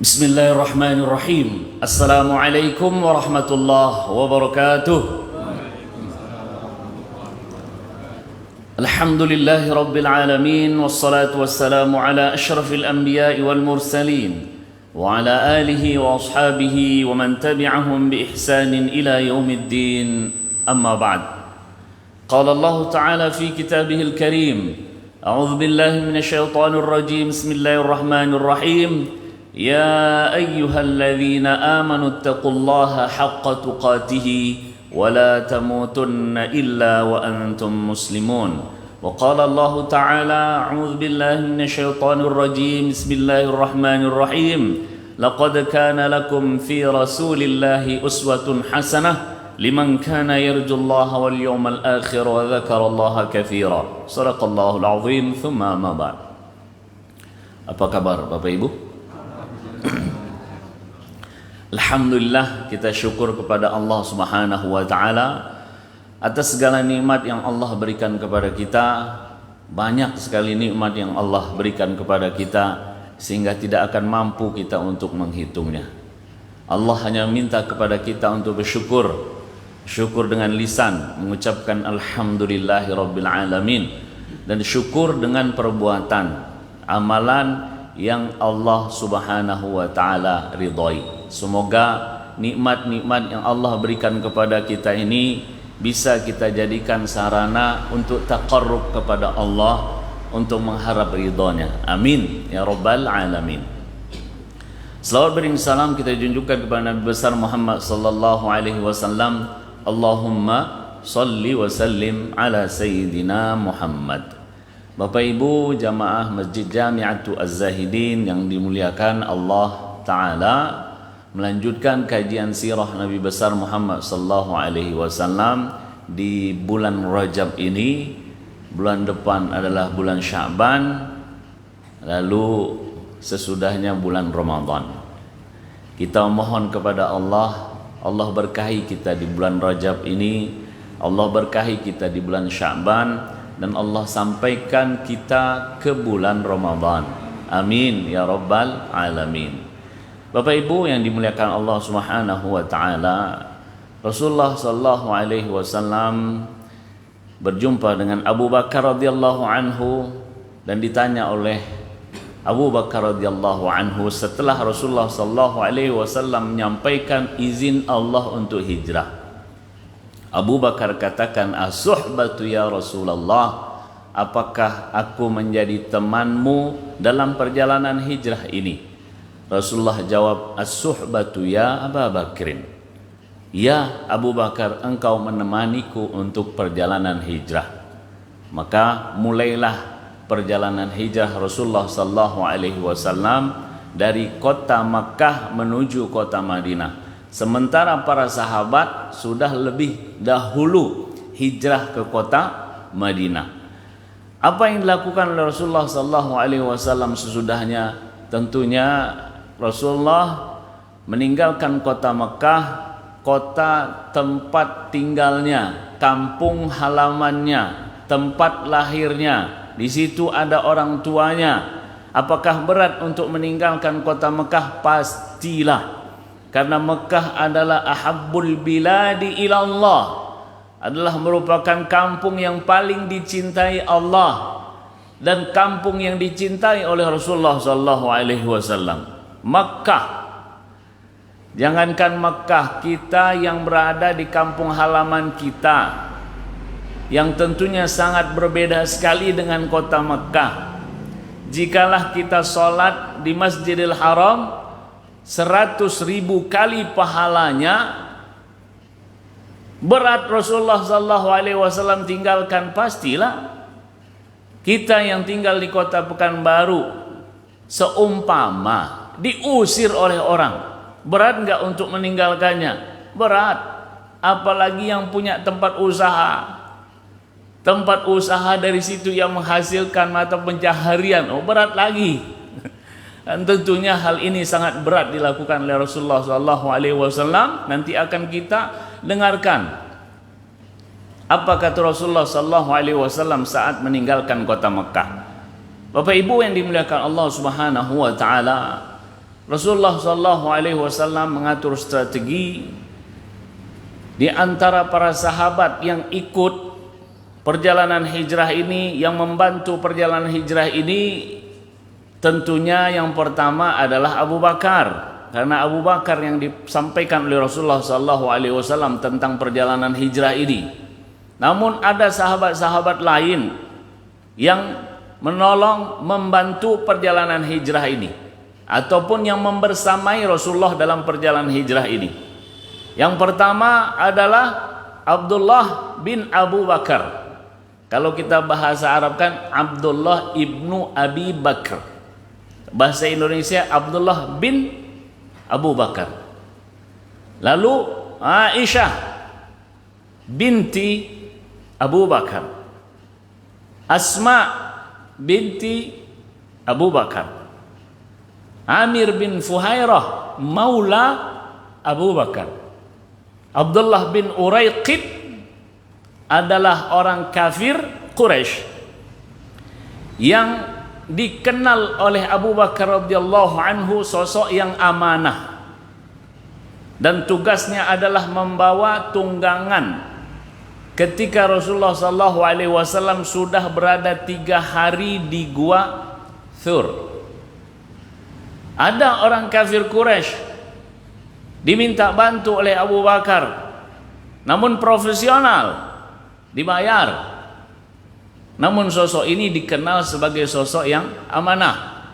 Bismillahirrahmanirrahim. Assalamualaikum warahmatullahi wabarakatuh. Alhamdulillahi rabbil alamin, wassalatu wassalamu ala ashrafil anbiya'i wal mursalin wa ala alihi wa ashabihi wa man tabi'ahum bi ihsanin ila yaumiddin. Amma ba'd. Qala Allah Ta'ala fi kitabihil karim, a'udzu billahi minasy syaithanir rajim. Bismillahirrahmanirrahim. يا أيها الذين آمنوا اتقوا الله حق تقاته ولا تموتن إلا وأنتم مسلمون. وقال الله تعالى أعوذ بالله من الشيطان الرجيم بسم الله الرحمن الرحيم لقد كان لكم في رسول الله أسوة حسنة لمن كان يرجو الله واليوم الآخر وذكر الله كثيرا. صدق الله العظيم. ثم ما بعد. Apa kabar Bapak Ibu? Alhamdulillah, kita syukur kepada Allah Subhanahu wa Ta'ala atas segala nikmat yang Allah berikan kepada kita. Banyak sekali nikmat yang Allah berikan kepada kita sehingga tidak akan mampu kita untuk menghitungnya. Allah hanya minta kepada kita untuk bersyukur. Syukur dengan lisan, mengucapkan Alhamdulillahi Rabbil Alamin, dan syukur dengan perbuatan, amalan yang Allah Subhanahu wa Ta'ala ridhai. Semoga nikmat-nikmat yang Allah berikan kepada kita ini bisa kita jadikan sarana untuk taqarrub kepada Allah, untuk mengharap ridhonya. Amin ya rabbal alamin. Selawat beriring salam kita junjukkan kepada Nabi besar Muhammad sallallahu alaihi wasallam. Allahumma salli wa sallim ala sayyidina Muhammad. Bapak Ibu jamaah Masjid Jami'atu Az-Zahidin yang dimuliakan Allah Ta'ala, melanjutkan kajian sirah Nabi besar Muhammad sallallahu alaihi wasallam di bulan Rajab ini. Bulan depan adalah bulan Sya'ban, lalu sesudahnya bulan Ramadan. Kita mohon kepada Allah, Allah berkahi kita di bulan Rajab ini, Allah berkahi kita di bulan Sya'ban, dan Allah sampaikan kita ke bulan Ramadan. Amin ya rabbal alamin. Bapak Ibu yang dimuliakan Allah Subhanahu wa Ta'ala, Rasulullah sallallahu alaihi wasallam berjumpa dengan Abu Bakar radhiyallahu anhu dan ditanya oleh Abu Bakar radhiyallahu anhu setelah Rasulullah sallallahu alaihi wasallam menyampaikan izin Allah untuk hijrah. Abu Bakar katakan, "As-suhbatu ya Rasulullah, apakah aku menjadi temanmu dalam perjalanan hijrah ini?" Rasulullah jawab, "As-suhbatu ya Abu Bakrin." Ya Abu Bakar, engkau menemaniku untuk perjalanan hijrah. Maka mulailah perjalanan hijrah Rasulullah sallallahu alaihi wasallam dari kota Makkah menuju kota Madinah. Sementara para sahabat sudah lebih dahulu hijrah ke kota Madinah. Apa yang dilakukan oleh Rasulullah sallallahu alaihi wasallam sesudahnya? Tentunya Rasulullah meninggalkan kota Mekah, kota tempat tinggalnya, kampung halamannya, tempat lahirnya. Di situ ada orang tuanya. Apakah berat untuk meninggalkan kota Mekah? Pastilah. Karena Mekah adalah ahabbul biladi ilallah, adalah merupakan kampung yang paling dicintai Allah dan kampung yang dicintai oleh Rasulullah sallallahu alaihi wasallam. Mekah, jangankan Mekah, kita yang berada di kampung halaman kita yang tentunya sangat berbeda sekali dengan kota Mekah. Jikalah kita sholat di Masjidil Haram 100.000 kali pahalanya, berat Rasulullah sallallahu alaihi wasallam tinggalkan. Pastilah kita yang tinggal di kota Pekanbaru seumpama diusir oleh orang, berat enggak untuk meninggalkannya? Berat. Apalagi yang punya tempat usaha, tempat usaha dari situ yang menghasilkan mata pencaharian, berat lagi. Dan tentunya hal ini sangat berat dilakukan oleh Rasulullah SAW. Nanti akan kita dengarkan apa kata Rasulullah SAW saat meninggalkan kota Mekah. Bapak Ibu yang dimuliakan Allah Subhanahu wa Ta'ala, Rasulullah sallallahu alaihi wasallam mengatur strategi di antara para sahabat yang ikut perjalanan hijrah ini, yang membantu perjalanan hijrah ini. Tentunya yang pertama adalah Abu Bakar. Karena Abu Bakar yang disampaikan oleh Rasulullah SAW tentang perjalanan hijrah ini. Namun ada sahabat-sahabat lain yang menolong, membantu perjalanan hijrah ini, ataupun yang membersamai Rasulullah dalam perjalanan hijrah ini. Yang pertama adalah Abdullah bin Abu Bakar. Kalau kita bahasa Arabkan, Abdullah ibnu Abi Bakar. Bahasa Indonesia, Abdullah bin Abu Bakar. Lalu Aisyah binti Abu Bakar, Asma binti Abu Bakar, Amir bin Fuhairah maula Abu Bakar. Abdullah bin Uraiqid adalah orang kafir Quraisy yang dikenal oleh Abu Bakar radhiyallahu anhu sosok yang amanah, dan tugasnya adalah membawa tunggangan ketika Rasulullah sallallahu alaihi wasallam sudah berada 3 hari di gua Thur. Ada orang kafir Quraisy diminta bantu oleh Abu Bakar, namun profesional, dibayar. Namun sosok ini dikenal sebagai sosok yang amanah,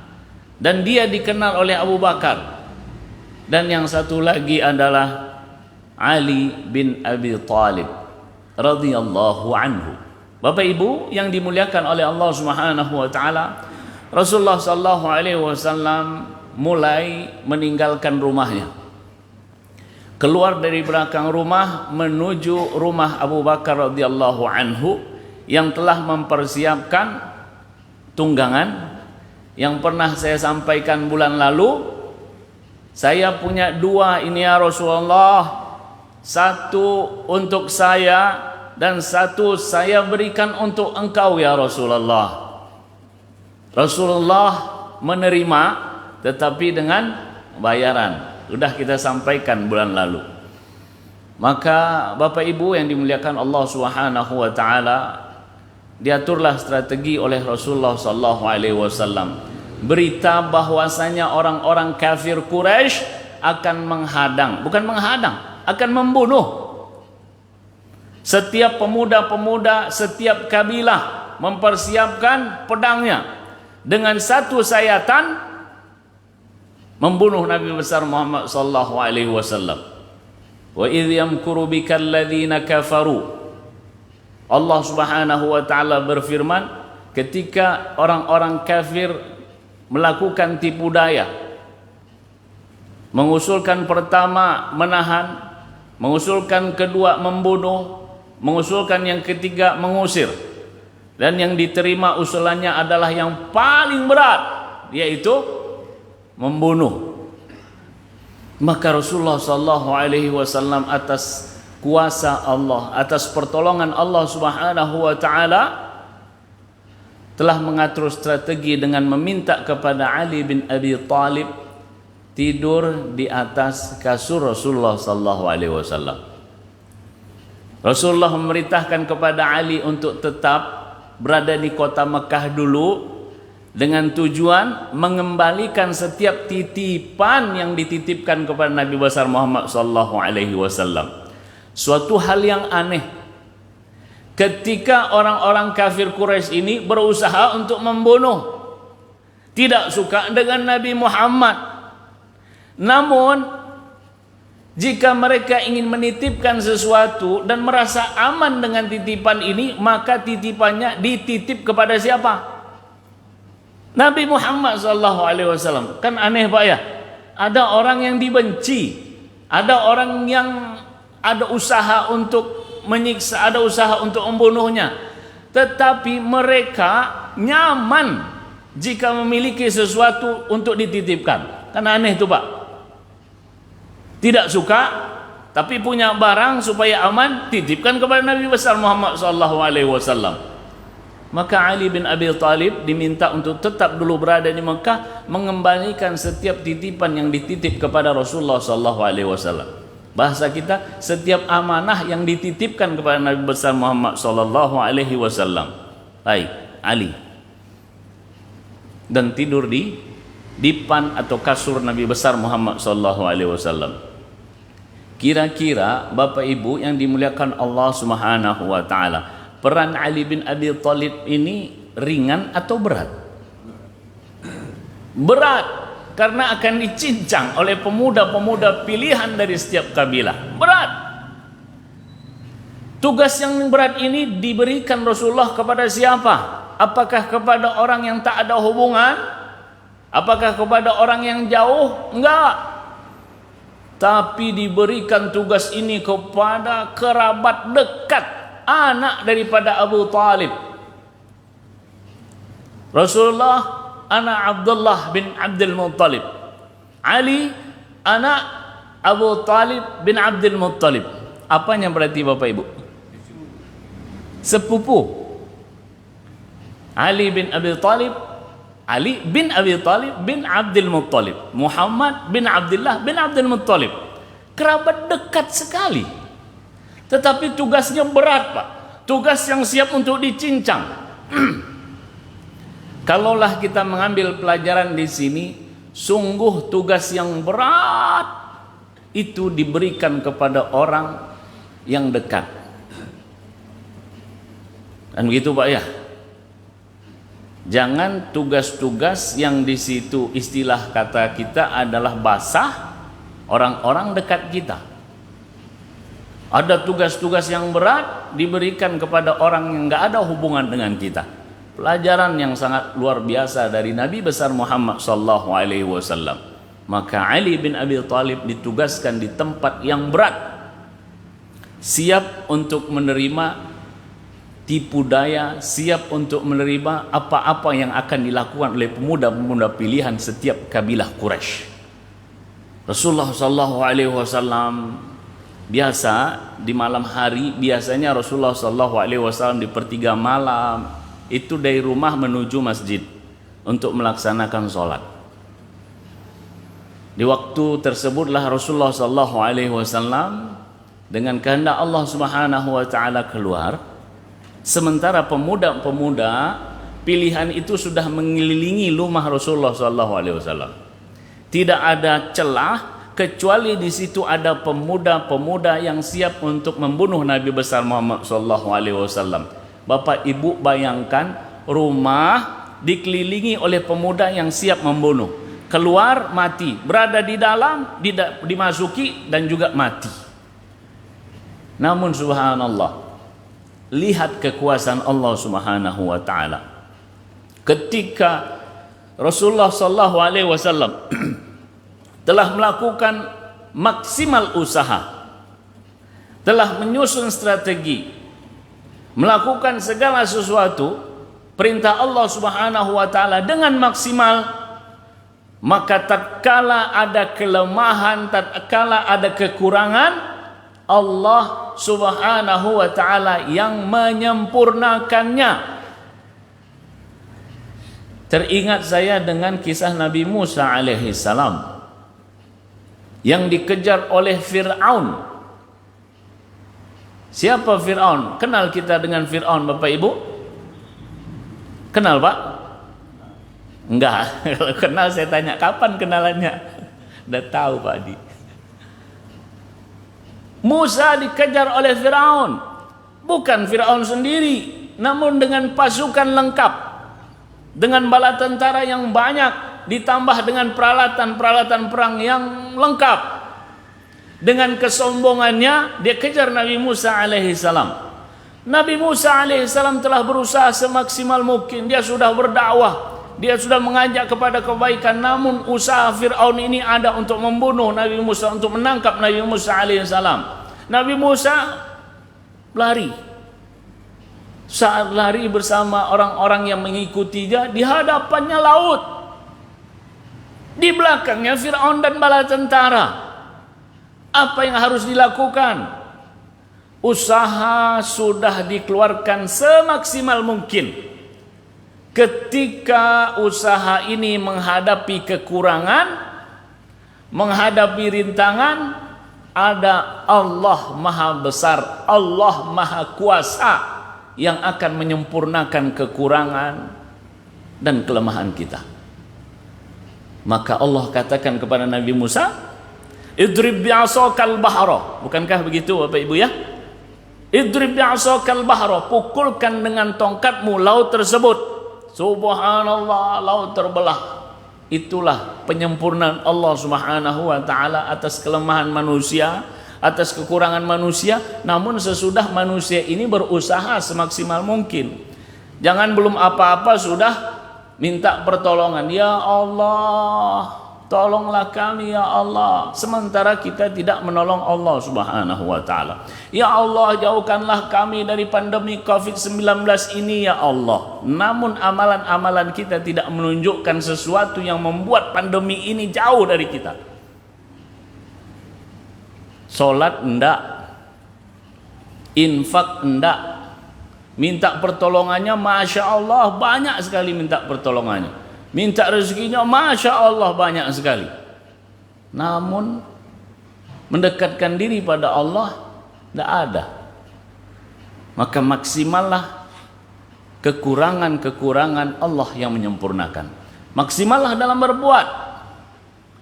dan dia dikenal oleh Abu Bakar. Dan yang satu lagi adalah Ali bin Abi Thalib radhiyallahu anhu. Bapak Ibu yang dimuliakan oleh Allah Subhanahu wa taala, Rasulullah sallallahu alaihi wasallam mulai meninggalkan rumahnya, keluar dari belakang rumah menuju rumah Abu Bakar radhiyallahu anhu yang telah mempersiapkan tunggangan. Yang pernah saya sampaikan bulan lalu, saya punya 2 ini ya Rasulullah, 1 untuk saya dan 1 saya berikan untuk engkau ya Rasulullah. Rasulullah menerima, tetapi dengan bayaran. Sudah kita sampaikan bulan lalu. Maka Bapak Ibu yang dimuliakan Allah Subhanahu wa taala, diaturlah strategi oleh Rasulullah sallallahu alaihi wasallam. Berita bahwasanya orang-orang kafir Quraisy akan menghadang, bukan menghadang, akan membunuh setiap pemuda-pemuda, setiap kabilah mempersiapkan pedangnya dengan 1 sayatan membunuh Nabi besar Muhammad sallallahu alaihi wasallam. Wa idh yamkuru bikal ladzina kafaru. Allah Subhanahu wa taala berfirman, ketika orang-orang kafir melakukan tipu daya, mengusulkan pertama menahan, mengusulkan kedua membunuh, mengusulkan yang ketiga mengusir, dan yang diterima usulannya adalah yang paling berat, yaitu membunuh. Maka Rasulullah sallallahu alaihi wasallam atas kuasa Allah, atas pertolongan Allah Subhanahu wa taala, telah mengatur strategi dengan meminta kepada Ali bin Abi Thalib tidur di atas kasur Rasulullah sallallahu alaihi wasallam. Rasulullah memerintahkan kepada Ali untuk tetap berada di kota Mekah dulu, dengan tujuan mengembalikan setiap titipan yang dititipkan kepada Nabi besar Muhammad sallallahu alaihi wasallam. Suatu hal yang aneh, ketika orang-orang kafir Quraisy ini berusaha untuk membunuh, tidak suka dengan Nabi Muhammad. Namun jika mereka ingin menitipkan sesuatu dan merasa aman dengan titipan ini, maka titipannya dititip kepada siapa? Nabi Muhammad SAW. Kan aneh Pak ya, ada orang yang dibenci, ada orang yang ada usaha untuk menyiksa, ada usaha untuk membunuhnya, tetapi mereka nyaman jika memiliki sesuatu untuk dititipkan. Kan aneh itu Pak, tidak suka tapi punya barang supaya aman, titipkan kepada Nabi besar Muhammad SAW. Maka Ali bin Abi Thalib diminta untuk tetap dulu berada di Mekah, mengembalikan setiap titipan yang dititip kepada Rasulullah SAW. Bahasa kita, setiap amanah yang dititipkan kepada Nabi besar Muhammad SAW. Baik, Ali. Dan tidur di dipan atau kasur Nabi besar Muhammad SAW. Kira-kira Bapak Ibu yang dimuliakan Allah Subhanahu wa taala, peran Ali bin Abi Thalib ini ringan atau berat? Berat, karena akan dicincang oleh pemuda-pemuda pilihan dari setiap kabilah. Berat. Tugas yang berat ini diberikan Rasulullah kepada siapa? Apakah kepada orang yang tak ada hubungan? Apakah kepada orang yang jauh? Enggak. Tapi diberikan tugas ini kepada kerabat dekat, anak daripada Abu Talib. Rasulullah anak Abdullah bin Abdul Muttalib. Ali anak Abu Talib bin Abdul Muttalib. Apanya berarti Bapak Ibu? Sepupu. Ali bin Abi Talib, Ali bin Abi Talib bin Abdul Muttalib, Muhammad bin Abdullah bin Abdul Muttalib. Kerabat dekat sekali. Tetapi tugasnya berat, Pak. Tugas yang siap untuk dicincang. Kalaulah kita mengambil pelajaran di sini, sungguh tugas yang berat itu diberikan kepada orang yang dekat. Dan begitu Pak ya. Jangan tugas-tugas yang di situ istilah kata kita adalah basah orang-orang dekat kita. Ada tugas-tugas yang berat diberikan kepada orang yang nggak ada hubungan dengan kita. Pelajaran yang sangat luar biasa dari Nabi besar Muhammad SAW. Maka Ali bin Abi Thalib ditugaskan di tempat yang berat, siap untuk menerima tipu daya, siap untuk menerima apa-apa yang akan dilakukan oleh pemuda-pemuda pilihan setiap kabilah Quraisy. Rasulullah SAW biasa di malam hari, biasanya Rasulullah SAW di pertiga malam itu dari rumah menuju masjid untuk melaksanakan sholat. Di waktu tersebutlah Rasulullah SAW dengan kehendak Allah Subhanahu wa taala keluar, sementara pemuda-pemuda pilihan itu sudah mengelilingi rumah Rasulullah SAW. Tidak ada celah kecuali di situ ada pemuda-pemuda yang siap untuk membunuh Nabi besar Muhammad SAW. Bapak Ibu bayangkan rumah dikelilingi oleh pemuda yang siap membunuh. Keluar mati, berada di dalam dimasuki dan juga mati. Namun subhanallah, lihat kekuasaan Allah Subhanahu wa taala. Ketika Rasulullah SAW telah melakukan maksimal usaha, telah menyusun strategi, melakukan segala sesuatu perintah Allah Subhanahu wa taala dengan maksimal, maka tatkala ada kelemahan, tatkala ada kekurangan, Allah Subhanahu wa taala yang menyempurnakannya. Teringat saya dengan kisah Nabi Musa alaihi salam yang dikejar oleh Fir'aun. Siapa Fir'aun? Kenal kita dengan Fir'aun Bapak Ibu? Kenal Pak? Enggak. Kalau kenal saya tanya kapan kenalannya. Udah tahu Pak Adi. Musa dikejar oleh Fir'aun. Bukan Fir'aun sendiri, namun dengan pasukan lengkap, dengan bala tentara yang banyak, ditambah dengan peralatan-peralatan perang yang lengkap. Dengan kesombongannya dia kejar Nabi Musa alaihi salam. Nabi Musa alaihi salam telah berusaha semaksimal mungkin, dia sudah berdakwah, dia sudah mengajak kepada kebaikan, namun usaha Fir'aun ini ada untuk membunuh Nabi Musa, untuk menangkap Nabi Musa alaihi salam. Nabi Musa lari. Saat lari bersama orang-orang yang mengikutinya, di hadapannya laut, di belakangnya Fir'aun dan bala tentara. Apa yang harus dilakukan? Usaha sudah dikeluarkan semaksimal mungkin. ketika usaha ini menghadapi kekurangan, menghadapi rintangan, ada Allah Maha Besar, Allah Maha Kuasa yang akan menyempurnakan kekurangan dan kelemahan kita. Maka Allah katakan kepada Nabi Musa, idrib bi'asakal bahra. Bukankah begitu Bapak Ibu ya? Idrib bi'asakal bahra, pukulkan dengan tongkatmu laut tersebut. Subhanallah, laut terbelah. Itulah penyempurnaan Allah Subhanahu wa taala atas kelemahan manusia, atas kekurangan manusia. Namun sesudah manusia ini berusaha semaksimal mungkin. Jangan belum apa-apa sudah minta pertolongan, ya Allah, tolonglah kami ya Allah, sementara kita tidak menolong Allah Subhanahu wa taala. Ya Allah, jauhkanlah kami dari pandemi Covid-19 ini ya Allah. Namun amalan-amalan kita tidak menunjukkan sesuatu yang membuat pandemi ini jauh dari kita. Salat enggak, infak enggak, minta pertolongannya Masya Allah banyak sekali, minta pertolongannya, minta rezekinya Masya Allah banyak sekali. Namun mendekatkan diri pada Allah tidak ada. Maka maksimallah kekurangan-kekurangan Allah yang menyempurnakan. Maksimallah dalam berbuat,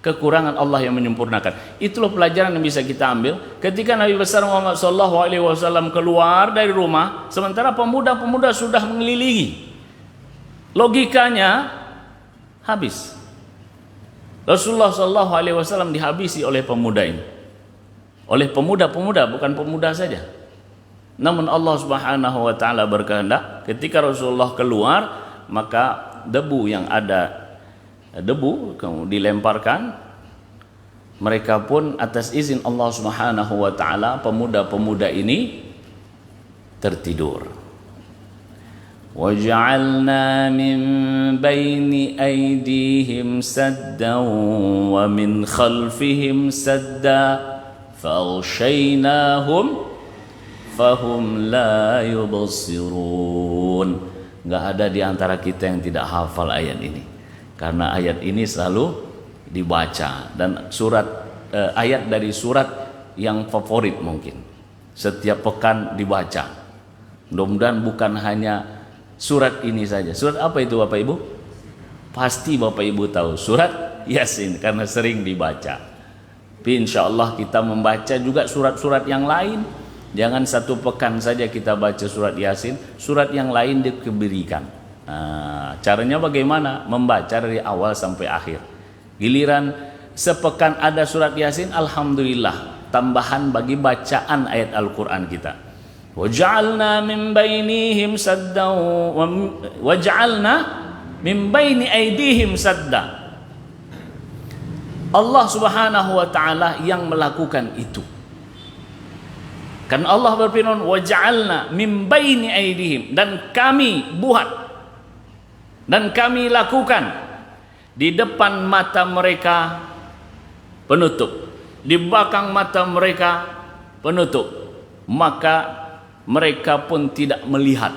kekurangan Allah yang menyempurnakan. Itulah pelajaran yang bisa kita ambil ketika Nabi besar Muhammad SAW keluar dari rumah, sementara pemuda-pemuda sudah mengelilingi. Logikanya habis. Rasulullah SAW dihabisi oleh pemuda ini, oleh pemuda-pemuda, bukan pemuda saja. Namun Allah Subhanahu wa taala berkehendak ketika Rasulullah keluar, maka debu yang ada, debu kemudian dilemparkan. Mereka pun atas izin Allah Subhanahu wa taala, pemuda-pemuda ini tertidur. Waja'alna min baini aydihim saddan wa min khalfihim sadda faghshaynahum fahum la yubsirun. Enggak ada di antara kita yang tidak hafal ayat ini, karena ayat ini selalu dibaca dan ayat dari surat yang favorit mungkin setiap pekan dibaca. Mudah-mudahan bukan hanya surat ini saja. Surat apa itu Bapak Ibu? Pasti Bapak Ibu tahu, surat Yasin, karena sering dibaca. Tapi insya Allah kita membaca juga surat-surat yang lain. Jangan satu pekan saja kita baca surat Yasin, surat yang lain diberikan. Caranya bagaimana? Membaca dari awal sampai akhir. Giliran sepekan ada surat Yasin, alhamdulillah, tambahan bagi bacaan ayat Al-Quran kita. Waj'alna min bainihim saddan waj'alna min baini aydihim sadda. Allah Subhanahu wa taala yang melakukan itu. Kan Allah berfirman waj'alna min baini aydihim, dan kami buat dan kami lakukan di depan mata mereka penutup, di belakang mata mereka penutup, maka mereka pun tidak melihat.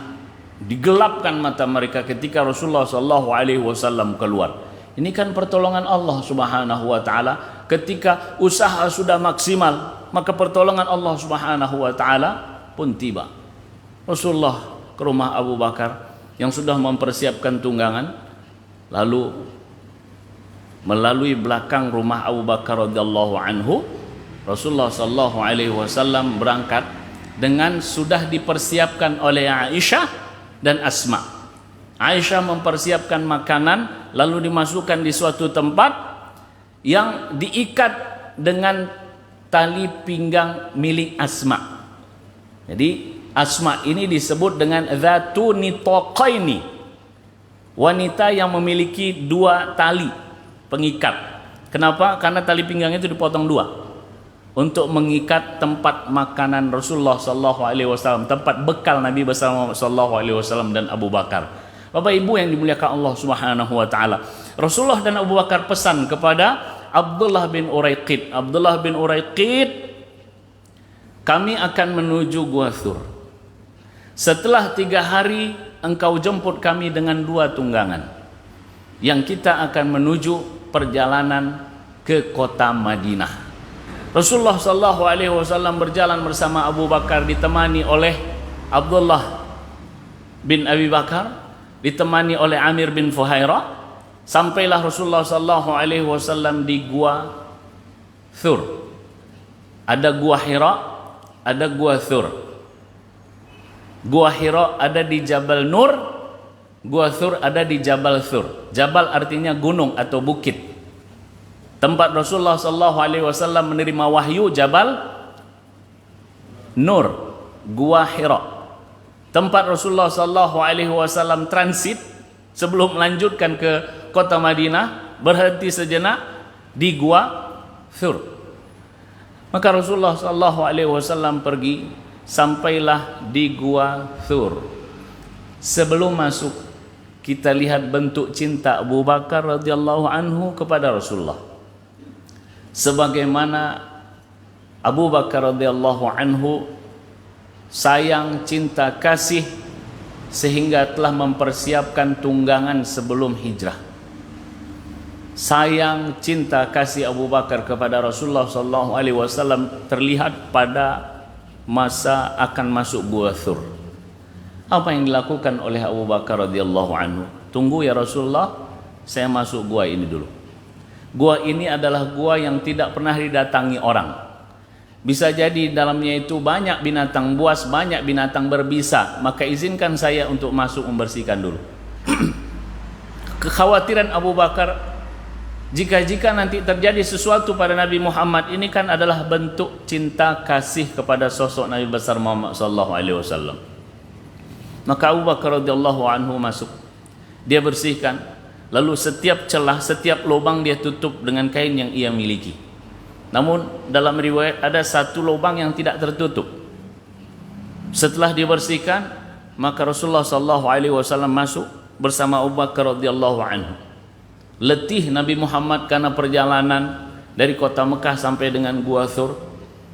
Digelapkan mata mereka ketika Rasulullah SAW keluar. Ini kan pertolongan Allah Subhanahu wa taala. Ketika usaha sudah maksimal, maka pertolongan Allah Subhanahu wa taala pun tiba. Rasulullah ke rumah Abu Bakar yang sudah mempersiapkan tunggangan, lalu melalui belakang rumah Abu Bakar radhiyallahu anhu, Rasulullah SAW berangkat dengan sudah dipersiapkan oleh Aisyah dan Asma. Aisyah mempersiapkan makanan lalu dimasukkan di suatu tempat yang diikat dengan tali pinggang milik Asma. Jadi Asma ini disebut dengan dzatu nitaqaini, wanita yang memiliki dua tali pengikat. Kenapa? Karena tali pinggangnya itu dipotong dua untuk mengikat tempat makanan Rasulullah SAW, tempat bekal Nabi besar Muhammad SAW dan Abu Bakar. Bapak Ibu yang dimuliakan Allah Subhanahu wa taala, Rasulullah dan Abu Bakar pesan kepada Abdullah bin Uraiqid, Abdullah bin Uraiqid, kami akan menuju Gua Thur. Setelah 3 hari engkau jemput kami dengan 2 tunggangan yang kita akan menuju perjalanan ke kota Madinah. Rasulullah sallallahu alaihi wasallam berjalan bersama Abu Bakar, ditemani oleh Abdullah bin Abi Bakar, ditemani oleh Amir bin Fuhairah. Sampailah Rasulullah sallallahu alaihi wasallam di gua Thur. Ada gua Hira, ada gua Thur. Gua Hira ada di Jabal Nur, gua Thur ada di Jabal Thur. Jabal artinya gunung atau bukit. Tempat Rasulullah sallallahu alaihi wasallam menerima wahyu Jabal Nur, gua Hira. Tempat Rasulullah sallallahu alaihi wasallam transit sebelum melanjutkan ke kota Madinah, berhenti sejenak di gua Thur. Maka Rasulullah sallallahu alaihi wasallam pergi, sampailah di gua Thur. Sebelum masuk, kita lihat bentuk cinta Abu Bakar radhiyallahu anhu kepada Rasulullah. Sebagaimana Abu Bakar radhiyallahu anhu sayang, cinta, kasih, sehingga telah mempersiapkan tunggangan sebelum hijrah. Sayang, cinta, kasih Abu Bakar kepada Rasulullah sallallahu alaihi wasallam terlihat pada masa akan masuk gua Thur. Apa yang dilakukan oleh Abu Bakar radhiyallahu anhu? Tunggu ya Rasulullah, saya masuk gua ini dulu. Gua ini adalah gua yang tidak pernah didatangi orang. Bisa jadi dalamnya itu banyak binatang buas, banyak binatang berbisa, maka izinkan saya untuk masuk membersihkan dulu. Kekhawatiran Abu Bakar, jika nanti terjadi sesuatu pada Nabi Muhammad, ini kan adalah bentuk cinta kasih kepada sosok Nabi besar Muhammad sallallahu alaihi wasallam. Maka Abu Bakar radhiyallahu anhu masuk, dia bersihkan, lalu setiap celah, setiap lubang dia tutup dengan kain yang ia miliki. Namun dalam riwayat ada satu lubang yang tidak tertutup. Setelah dibersihkan, maka Rasulullah sallallahu alaihi wasallam masuk bersama Abu Bakar radhiyallahu anhu. Letih Nabi Muhammad karena perjalanan dari kota Mekah sampai dengan Gua Thur.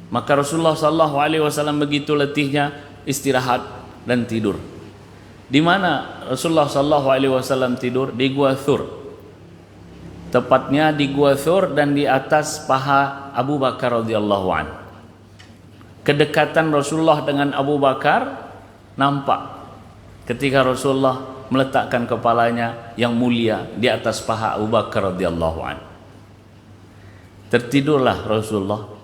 Maka Rasulullah sallallahu alaihi wasallam begitu letihnya istirahat dan tidur. Di mana Rasulullah sallallahu alaihi wasallam tidur? Di Gua Thur. Tepatnya di Gua Thur dan di atas paha Abu Bakar radhiyallahu anhu. Kedekatan Rasulullah dengan Abu Bakar nampak ketika Rasulullah meletakkan kepalanya yang mulia di atas paha Abu Bakar radhiyallahu anhu. Tertidurlah Rasulullah.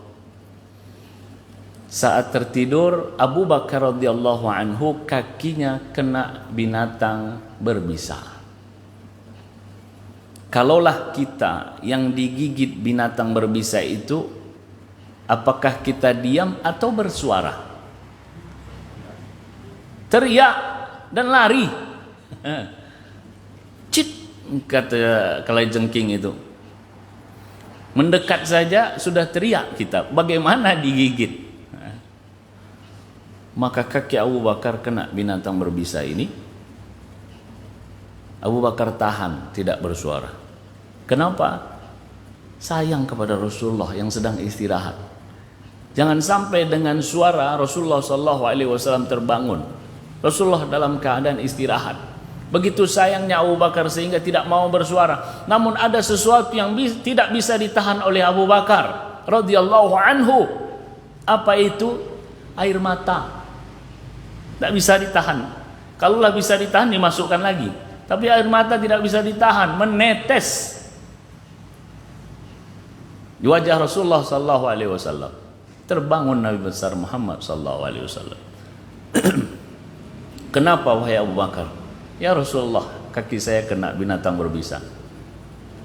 Saat tertidur, Abu Bakar radhiyallahu anhu kakinya kena binatang berbisa. Kalaulah kita yang digigit binatang berbisa itu, apakah kita diam atau bersuara? Teriak dan lari. Cit, kata kalajengking itu. Mendekat saja sudah teriak kita. Bagaimana digigit? Maka kaki Abu Bakar kena binatang berbisa ini. Abu Bakar tahan, tidak bersuara. Kenapa? Sayang kepada Rasulullah yang sedang istirahat. Jangan sampai dengan suara Rasulullah SAW terbangun. Rasulullah dalam keadaan istirahat. Begitu sayangnya Abu Bakar sehingga tidak mau bersuara. Namun ada sesuatu yang tidak bisa ditahan oleh Abu Bakar radhiyallahu anhu. Apa itu? Air mata. Tidak bisa ditahan. Kalaulah bisa ditahan dimasukkan lagi. Tapi air mata tidak bisa ditahan, menetes di wajah Rasulullah sallallahu alaihi wasallam. Terbangun Nabi besar Muhammad sallallahu alaihi wasallam. Kenapa wahai Abu Bakar? Ya Rasulullah, kaki saya kena binatang berbisa.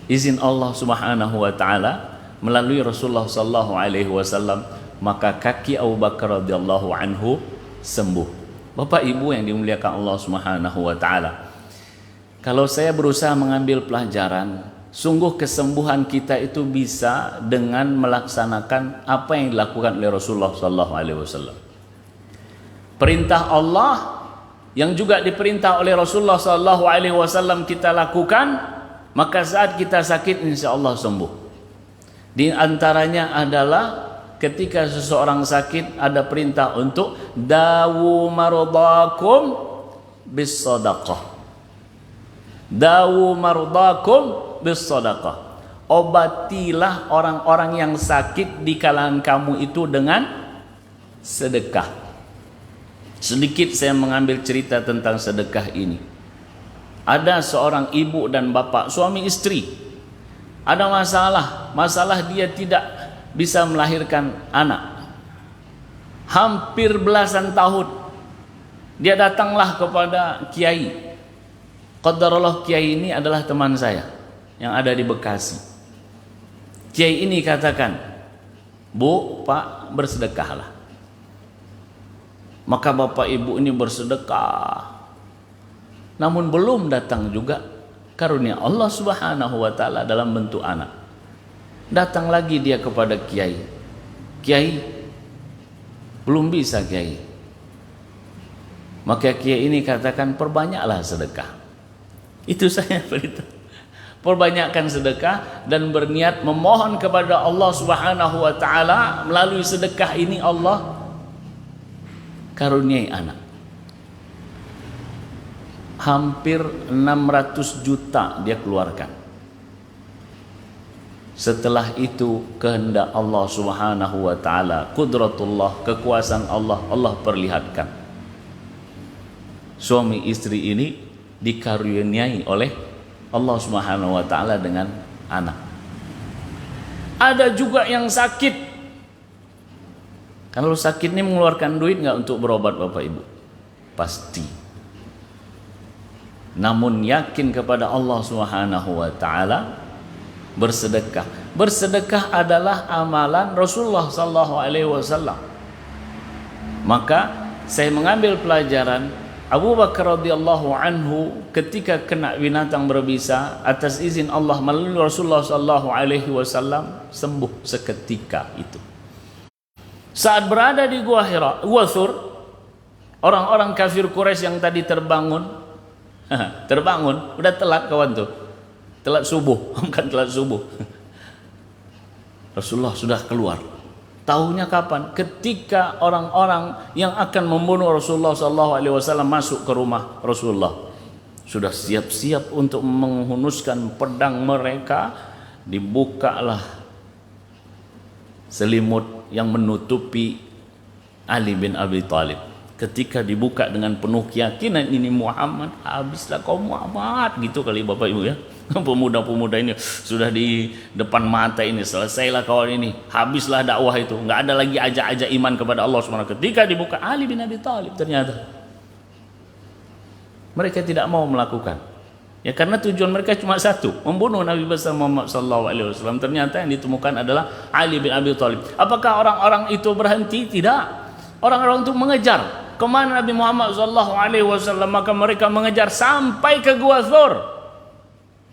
Izin Allah Subhanahu wa taala melalui Rasulullah sallallahu alaihi wasallam, maka kaki Abu Bakar radhiyallahu anhu sembuh. Bapak Ibu yang dimuliakan Allah Subhanahu wa taala, kalau saya berusaha mengambil pelajaran, sungguh kesembuhan kita itu bisa dengan melaksanakan apa yang dilakukan oleh Rasulullah sallallahu alaihi wasallam. Perintah Allah yang juga diperintah oleh Rasulullah sallallahu alaihi wasallam kita lakukan, maka saat kita sakit insyaallah sembuh. Di antaranya adalah ketika seseorang sakit ada perintah untuk dawu maradakum bis sadaqah. Dawu mardakum bis sadaqah. Obatilah orang-orang yang sakit di kalangan kamu itu dengan sedekah. Sedikit saya mengambil cerita tentang sedekah ini. Ada seorang ibu dan bapak, suami istri. Ada masalah dia tidak bisa melahirkan anak. Hampir belasan tahun. Dia datanglah kepada kiai. Qadarullah, kiai ini adalah teman saya yang ada di Bekasi. Kiai ini katakan, Bu, Pak, bersedekahlah. Maka bapak ibu ini bersedekah. Namun belum datang juga karunia Allah Subhanahu wa taala dalam bentuk anak. Datang lagi dia kepada kiai. Kiai, belum bisa kiai. Maka kiai ini katakan, perbanyaklah sedekah. Itu saya beritahu. Perbanyakkan sedekah dan berniat memohon kepada Allah Subhanahu wa taala melalui sedekah ini Allah karuniai anak. Hampir 600 juta dia keluarkan. Setelah itu kehendak Allah Subhanahu wa taala, qudratullah, kekuasaan Allah, Allah perlihatkan. Suami istri ini dikaruniai oleh Allah Subhanahu wa taala dengan anak. Ada juga yang sakit. Kalau sakit ini mengeluarkan duit nggak untuk berobat Bapak Ibu? Pasti. Namun yakin kepada Allah Subhanahu wa taala, bersedekah. Bersedekah adalah amalan Rasulullah sallallahu alaihi wasallam. Maka saya mengambil pelajaran Abu Bakar radhiyallahu anhu ketika kena binatang berbisa, atas izin Allah melalui Rasulullah sallallahu alaihi wasallam sembuh seketika itu. Saat berada di Gua Hira, Gua Thur, orang-orang kafir Quraisy yang tadi terbangun, udah telat kawan tuh. Telat subuh, bukan telat subuh. Rasulullah sudah keluar. Tahunya kapan? Ketika orang-orang yang akan membunuh Rasulullah SAW masuk ke rumah Rasulullah. Sudah siap-siap untuk menghunuskan pedang mereka. Dibukalah selimut yang menutupi Ali bin Abi Thalib. Ketika dibuka dengan penuh keyakinan, ini Muhammad, habislah kau Muhammad. Gitu kali Bapak Ibu ya. Pemuda-pemuda ini sudah di depan mata ini, selesailah kawan ini, habislah dakwah itu, nggak ada lagi ajak-ajak iman kepada Allah SWT. Ketika dibuka Ali bin Abi Thalib, ternyata mereka tidak mau melakukan, ya karena tujuan mereka cuma satu, membunuh Nabi besar Muhammad SAW. Ternyata yang ditemukan adalah Ali bin Abi Thalib. Apakah orang-orang itu berhenti? Tidak. Orang-orang itu mengejar kemana Nabi Muhammad SAW, maka mereka mengejar sampai ke Gua Thur.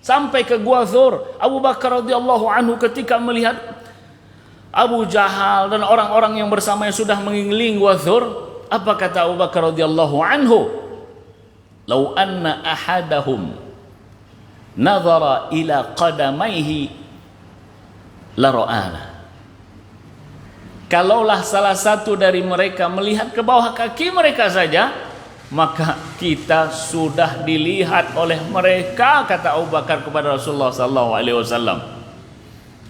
Sampai ke Gua Thur. Abu Bakar radhiyallahu anhu ketika melihat Abu Jahal dan orang-orang yang bersamanya sudah mengelilingi Gua Thur, apa kata Abu Bakar radhiyallahu anhu? "Lau anna ahadahum nadhara ila qadamaihi la ra'ana." Kalaulah salah satu dari mereka melihat ke bawah kaki mereka saja, maka kita sudah dilihat oleh mereka, kata Abu Bakar kepada Rasulullah sallallahu alaihi wasallam.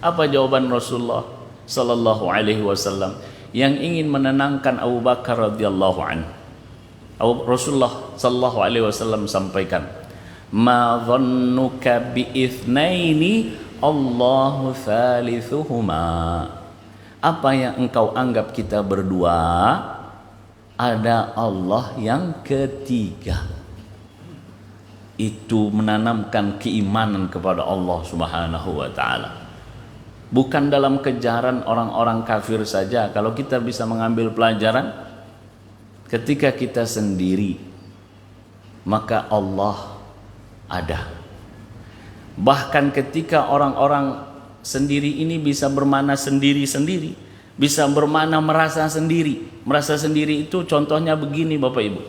Apa jawaban Rasulullah sallallahu alaihi wasallam yang ingin menenangkan Abu Bakar radhiyallahu anhu? Rasulullah sallallahu alaihi wasallam sampaikan, "Ma dhannuka bi itsnaini Allahu thalithuhuma." Apa yang engkau anggap kita berdua, ada Allah yang ketiga. Itu menanamkan keimanan kepada Allah Subhanahu wa taala. Bukan dalam kejaran orang-orang kafir saja. Kalau kita bisa mengambil pelajaran, ketika kita sendiri, maka Allah ada. Bahkan ketika orang-orang sendiri ini bisa bermakna sendiri-sendiri, bisa bermakna merasa sendiri. Merasa sendiri itu contohnya begini Bapak Ibu.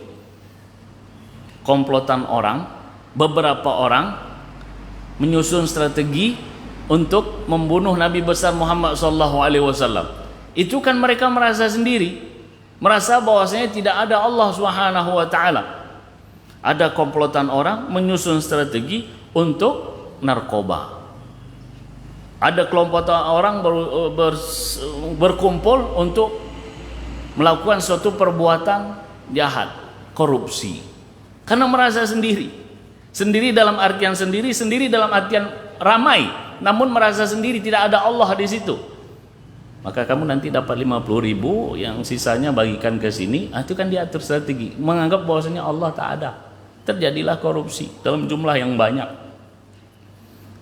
Komplotan orang, beberapa orang menyusun strategi untuk membunuh Nabi besar Muhammad SAW. Itu kan mereka merasa sendiri, merasa bahwasanya tidak ada Allah Subhanahu wa taala. Ada komplotan orang menyusun strategi untuk narkoba. Ada kelompok orang berkumpul untuk melakukan suatu perbuatan jahat, korupsi. Karena merasa sendiri. Sendiri dalam artian sendiri dalam artian ramai, namun merasa sendiri, tidak ada Allah di situ. Maka kamu nanti dapat 50.000, yang sisanya bagikan ke sini. Itu kan diatur strategi, menganggap bahwasanya Allah tak ada. Terjadilah korupsi dalam jumlah yang banyak.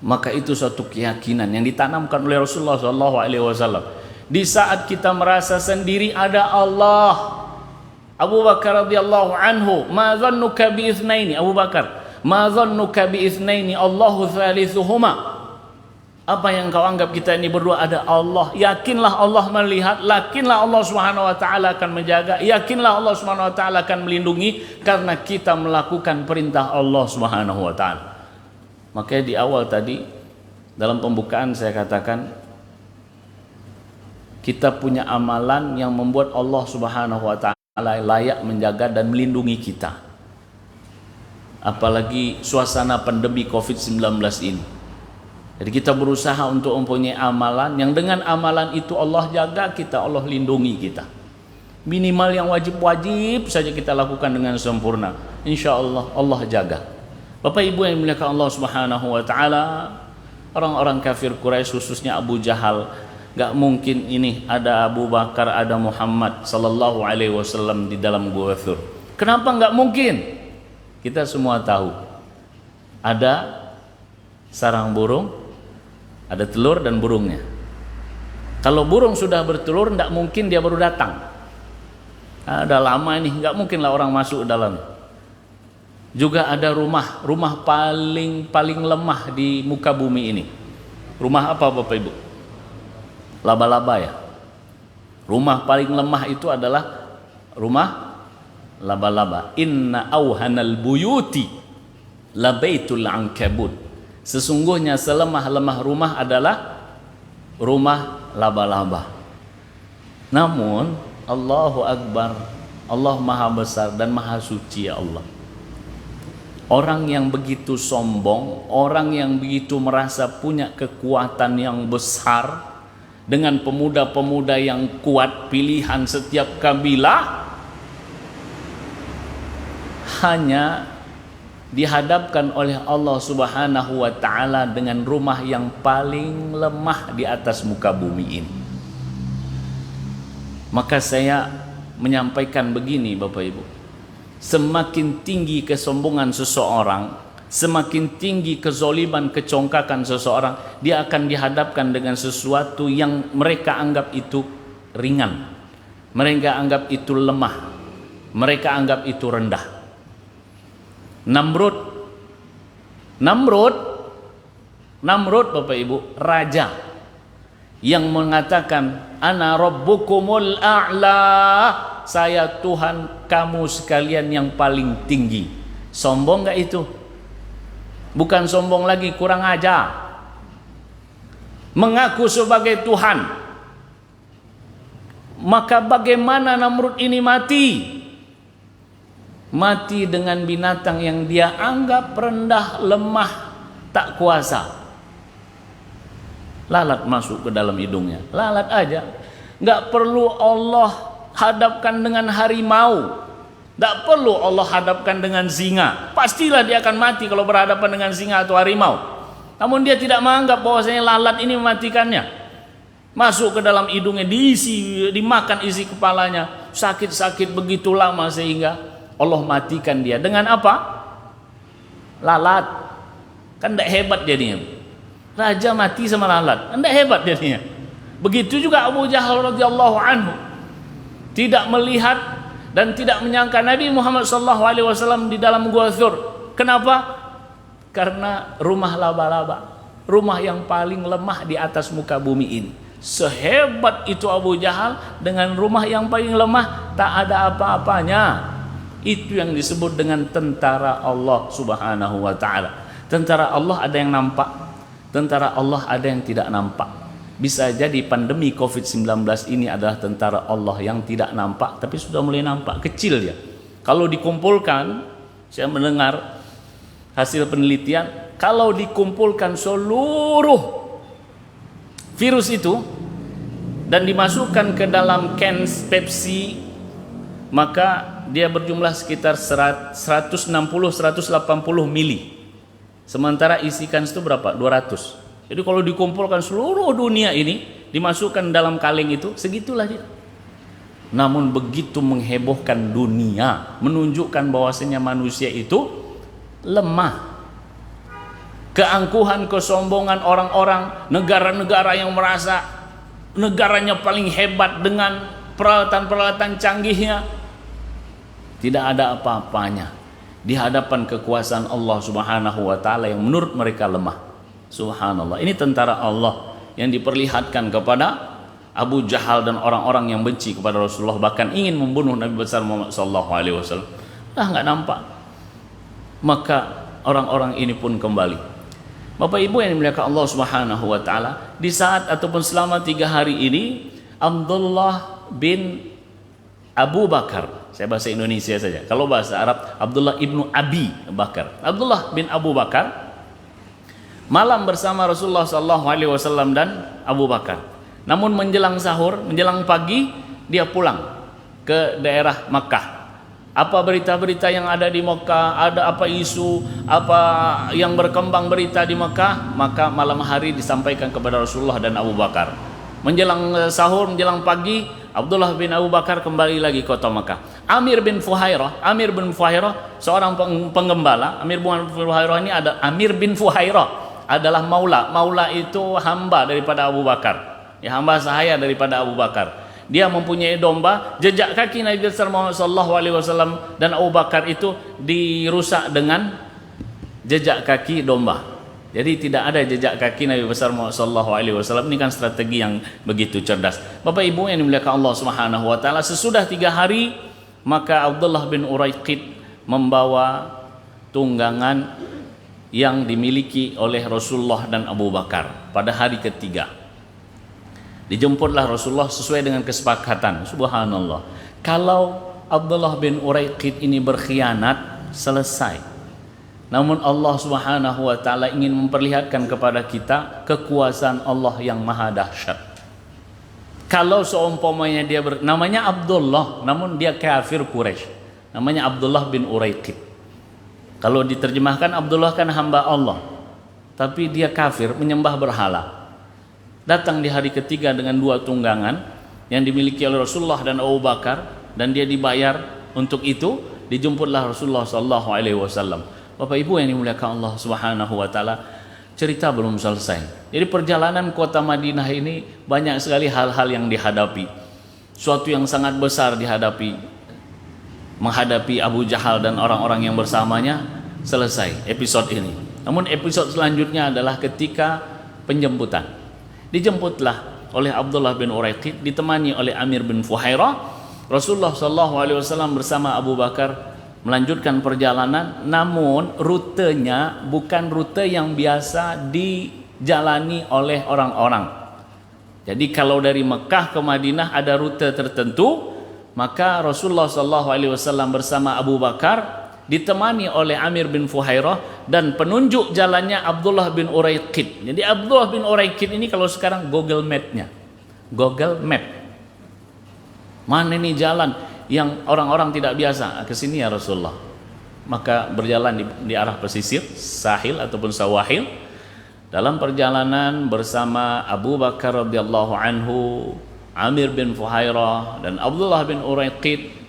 Maka itu suatu keyakinan yang ditanamkan oleh Rasulullah SAW. Di saat kita merasa sendiri, ada Allah. Abu Bakar radhiyallahu anhu, ma dhannuka bi itsnaini, Abu Bakar, ma dhannuka bi itsnaini Allahu thalithuhuma. Apa yang kau anggap kita ini berdua, ada Allah. Yakinlah Allah melihat, yakinlah Allah Subhanahu wa taala akan menjaga, yakinlah Allah Subhanahu wa taala akan melindungi karena kita melakukan perintah Allah Subhanahu wa taala. Makanya di awal tadi dalam pembukaan saya katakan kita punya amalan yang membuat Allah Subhanahu wa taala layak menjaga dan melindungi kita. Apalagi suasana pandemi Covid-19 ini. Jadi kita berusaha untuk mempunyai amalan yang dengan amalan itu Allah jaga kita, Allah lindungi kita. Minimal yang wajib-wajib saja kita lakukan dengan sempurna. Insya Allah Allah jaga. Bapak Ibu yang dimuliakan Allah Subhanahu wa taala, orang-orang kafir Quraisy khususnya Abu Jahal, gak mungkin ini ada Abu Bakar, ada Muhammad sallallahu alaihi wasallam di dalam Gua Thur. Kenapa gak mungkin? Kita semua tahu. Ada sarang burung, ada telur dan burungnya. Kalau burung sudah bertelur, tidak mungkin dia baru datang. Ada lama ini, nggak mungkinlah orang masuk ke dalam. Juga ada rumah paling lemah di muka bumi ini. Rumah apa Bapak Ibu? Laba-laba ya. Rumah paling lemah itu adalah rumah laba-laba. Inna auhanal buyuti labaitul ankabut. Sesungguhnya selemah-lemah rumah adalah rumah laba-laba. Namun Allahu Akbar, Allah Maha Besar dan Maha Suci ya Allah. Orang yang begitu sombong, orang yang begitu merasa punya kekuatan yang besar, dengan pemuda-pemuda yang kuat pilihan setiap kabilah, hanya dihadapkan oleh Allah Subhanahu wa taala dengan rumah yang paling lemah di atas muka bumi ini. Maka saya menyampaikan begini Bapak Ibu, semakin tinggi kesombongan seseorang, semakin tinggi kezoliman, kecongkakan seseorang, dia akan dihadapkan dengan sesuatu yang mereka anggap itu ringan, mereka anggap itu lemah, mereka anggap itu rendah. Namrud Bapak Ibu, raja yang mengatakan ana rabbukumul a'la, saya Tuhan kamu sekalian yang paling tinggi. Sombong enggak itu? Bukan sombong lagi, kurang ajar. Mengaku sebagai Tuhan. Maka bagaimana Namrud ini mati? Mati dengan binatang yang dia anggap rendah, lemah, tak kuasa. Lalat masuk ke dalam hidungnya, lalat aja. Nggak perlu Allah hadapkan dengan harimau, nggak perlu Allah hadapkan dengan singa. Pastilah dia akan mati kalau berhadapan dengan singa atau harimau. Namun dia tidak menganggap bahwasanya lalat ini mematikannya. Masuk ke dalam hidungnya, dimakan isi kepalanya, sakit-sakit begitu lama sehingga Allah matikan dia. Dengan apa? Lalat. Kan tidak hebat jadinya. Raja mati sama lalat, tidak hebat jadinya. Begitu juga Abu Jahal radhiyallahu anhu, tidak melihat dan tidak menyangka Nabi Muhammad SAW di dalam Gua Thur. Kenapa? Karena rumah laba-laba, rumah yang paling lemah di atas muka bumi ini. Sehebat itu Abu Jahal, dengan rumah yang paling lemah, tak ada apa-apanya. Itu yang disebut dengan tentara Allah Subhanahu wa taala. Tentara Allah ada yang nampak, tentara Allah ada yang tidak nampak. Bisa jadi pandemi Covid-19 ini adalah tentara Allah yang tidak nampak, tapi sudah mulai nampak, kecil ya. Kalau dikumpulkan Saya mendengar hasil penelitian, kalau dikumpulkan seluruh virus itu dan dimasukkan ke dalam cans Pepsi, maka dia berjumlah sekitar 160-180 mili. Sementara isi kans itu berapa? 200. Jadi kalau dikumpulkan seluruh dunia ini, dimasukkan dalam kaleng itu, segitulah dia. Namun begitu menghebohkan dunia, menunjukkan bahwasanya manusia itu lemah. Keangkuhan, kesombongan orang-orang, negara-negara yang merasa negaranya paling hebat dengan peralatan-peralatan canggihnya, tidak ada apa-apanya di hadapan kekuasaan Allah Subhanahu wa taala yang menurut mereka lemah. Subhanallah. Ini tentara Allah yang diperlihatkan kepada Abu Jahal dan orang-orang yang benci kepada Rasulullah, bahkan ingin membunuh Nabi besar Muhammad sallallahu alaihi wasallam. Nggak nampak. Maka orang-orang ini pun kembali. Bapak Ibu yang dimuliakan Allah Subhanahu wa taala, di saat ataupun selama 3 hari ini, Abdullah bin Abu Bakar, saya bahasa Indonesia saja, kalau bahasa Arab Abdullah ibnu Abi Bakar, Abdullah bin Abu Bakar malam bersama Rasulullah sallallahu alaihi wasallam dan Abu Bakar. Namun menjelang sahur, menjelang pagi, dia pulang ke daerah Makkah. Apa berita-berita yang ada di Makkah, ada apa isu, apa yang berkembang berita di Makkah, maka malam hari disampaikan kepada Rasulullah dan Abu Bakar. Menjelang sahur, menjelang pagi, Abdullah bin Abu Bakar kembali lagi ke kota Makkah. Amir bin Fuhairah, seorang penggembala. Amir bin Fuhairah ini ada Amir bin Fuhairah adalah maula. Maula itu hamba daripada Abu Bakar. Ya, hamba sahaya daripada Abu Bakar. Dia mempunyai domba, jejak kaki Nabi besar Muhammad sallallahu alaihi wasallam dan Abu Bakar itu dirusak dengan jejak kaki domba. Jadi tidak ada jejak kaki Nabi besar Muhammad sallallahu alaihi wasallam. Ini kan strategi yang begitu cerdas. Bapak Ibu yang dimuliakan Allah Subhanahu wa taala, sesudah 3 hari maka Abdullah bin Uraiqid membawa tunggangan yang dimiliki oleh Rasulullah dan Abu Bakar pada hari ketiga. Dijemputlah Rasulullah sesuai dengan kesepakatan. Subhanallah. Kalau Abdullah bin Uraiqid ini berkhianat, selesai. Namun Allah Subhanahu wa taala ingin memperlihatkan kepada kita kekuasaan Allah yang maha dahsyat. Kalau seumpamanya dia namanya Abdullah, namun dia kafir Quraisy. Namanya Abdullah bin Uraiqid. Kalau diterjemahkan, Abdullah kan hamba Allah, tapi dia kafir, menyembah berhala. Datang di hari ketiga dengan 2 tunggangan yang dimiliki oleh Rasulullah dan Abu Bakar, dan dia dibayar untuk itu. Dijemputlah Rasulullah sallallahu alaihi wasallam. Bapak Ibu yang dimuliakan Allah Subhanahu wa taala, cerita belum selesai. Jadi perjalanan kota Madinah ini banyak sekali hal-hal yang dihadapi. Suatu yang sangat besar dihadapi. Menghadapi Abu Jahal dan orang-orang yang bersamanya, selesai episode ini. Namun episode selanjutnya adalah ketika penjemputan. Dijemputlah oleh Abdullah bin Uraiqid ditemani oleh Amir bin Fuhairah. Rasulullah sallallahu alaihi wasallam bersama Abu Bakar melanjutkan perjalanan, namun rutenya bukan rute yang biasa dijalani oleh orang-orang. Jadi kalau dari Mekah ke Madinah ada rute tertentu, maka Rasulullah sallallahu alaihi wasallam bersama Abu Bakar ditemani oleh Amir bin Fuhairah dan penunjuk jalannya Abdullah bin Uraiqid. Jadi Abdullah bin Uraiqid ini kalau sekarang Google Map-nya, Google Map, mana ini jalan yang orang-orang tidak biasa ke sini ya Rasulullah. Maka berjalan di arah pesisir sahil ataupun sawahil. Dalam perjalanan bersama Abu Bakar radhiyallahu anhu, Amir bin Fuhairah dan Abdullah bin Uraiqid,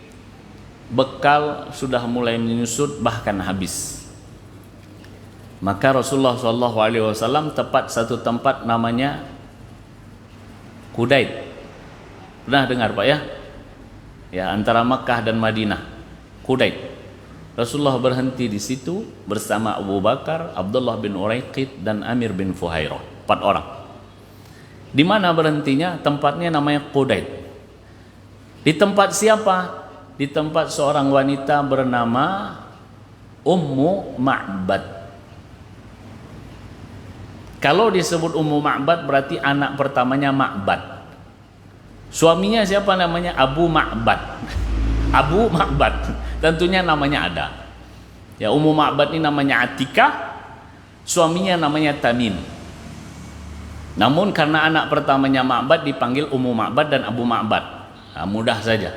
bekal sudah mulai menyusut bahkan habis. Maka Rasulullah SAW tepat satu tempat namanya Kudaid. Pernah dengar Pak ya? Ya, antara Makkah dan Madinah. Kudaid. Rasulullah berhenti di situ bersama Abu Bakar, Abdullah bin Uraiqid dan Amir bin Fuhairah. 4 orang. Di mana berhentinya? Tempatnya namanya Kudaid. Di tempat siapa? Di tempat seorang wanita bernama Ummu Ma'bad. Kalau disebut Ummu Ma'bad berarti anak pertamanya Ma'bad. Suaminya siapa namanya? Abu Ma'bad. Abu Ma'bad. Tentunya namanya ada. Ya, Ummu Ma'bad ini namanya Atikah, suaminya namanya Tamim. Namun karena anak pertamanya Ma'bad dipanggil Ummu Ma'bad dan Abu Ma'bad. Nah, mudah saja.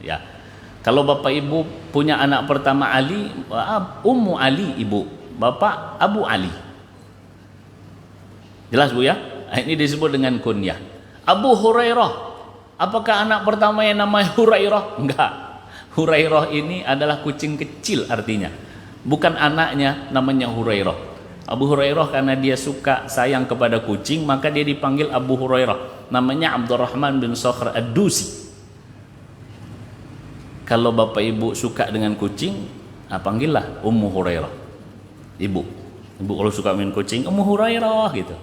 Ya. Kalau bapak ibu punya anak pertama Ali, Ummu Ali ibu, bapak Abu Ali. Jelas Bu ya? Ini disebut dengan kunyah. Abu Hurairah, apakah anak pertama yang namanya Hurairah? Enggak. Hurairah ini adalah kucing kecil artinya. Bukan anaknya namanya Hurairah. Abu Hurairah karena dia suka sayang kepada kucing, maka dia dipanggil Abu Hurairah. Namanya Abdurrahman bin Sakhr Ad-Dusi. Kalau bapak ibu suka dengan kucing, panggillah Ummu Hurairah. Ibu kalau suka main kucing, Ummu Hurairah gitu.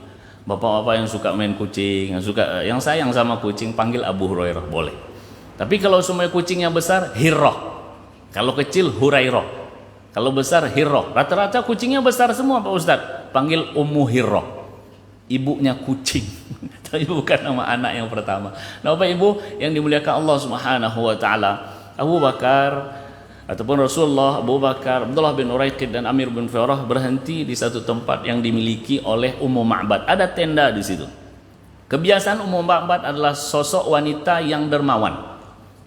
Bapak-bapak yang suka main kucing, yang sayang sama kucing, panggil Abu Hurairah boleh. Tapi kalau semua kucingnya besar, Hirrah. Kalau kecil, Hurairah. Kalau besar, Hirrah. Rata-rata kucingnya besar semua Pak Ustadz. Panggil Ummu Hirrah. Ibunya kucing. Tapi bukan nama anak yang pertama. Nah Bapak Ibu yang dimuliakan Allah Subhanahu wa taala, Abu Bakar ataupun Rasulullah, Abu Bakar, Abdullah bin Uraiqid dan Amir bin Fuhairah berhenti di satu tempat yang dimiliki oleh Ummu Ma'bad. Ada tenda di situ. Kebiasaan Ummu Ma'bad adalah sosok wanita yang dermawan.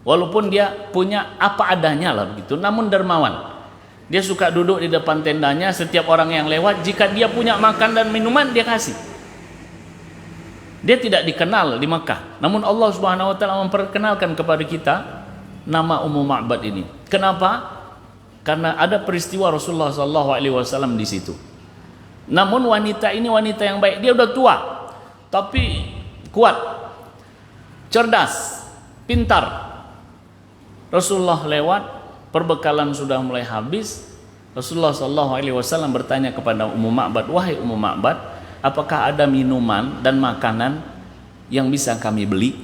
Walaupun dia punya apa adanya lah begitu, namun dermawan. Dia suka duduk di depan tendanya, setiap orang yang lewat, jika dia punya makan dan minuman dia kasih. Dia tidak dikenal di Makkah, namun Allah Subhanahu wa taala memperkenalkan kepada kita nama Ummu Ma'bad ini. Kenapa? Karena ada peristiwa Rasulullah SAW di situ. Namun wanita ini wanita yang baik. Dia udah tua, tapi kuat, cerdas, pintar. Rasulullah lewat, perbekalan sudah mulai habis. Rasulullah SAW bertanya kepada Ummu Ma'bad, wahai Ummu Ma'bad, apakah ada minuman dan makanan yang bisa kami beli?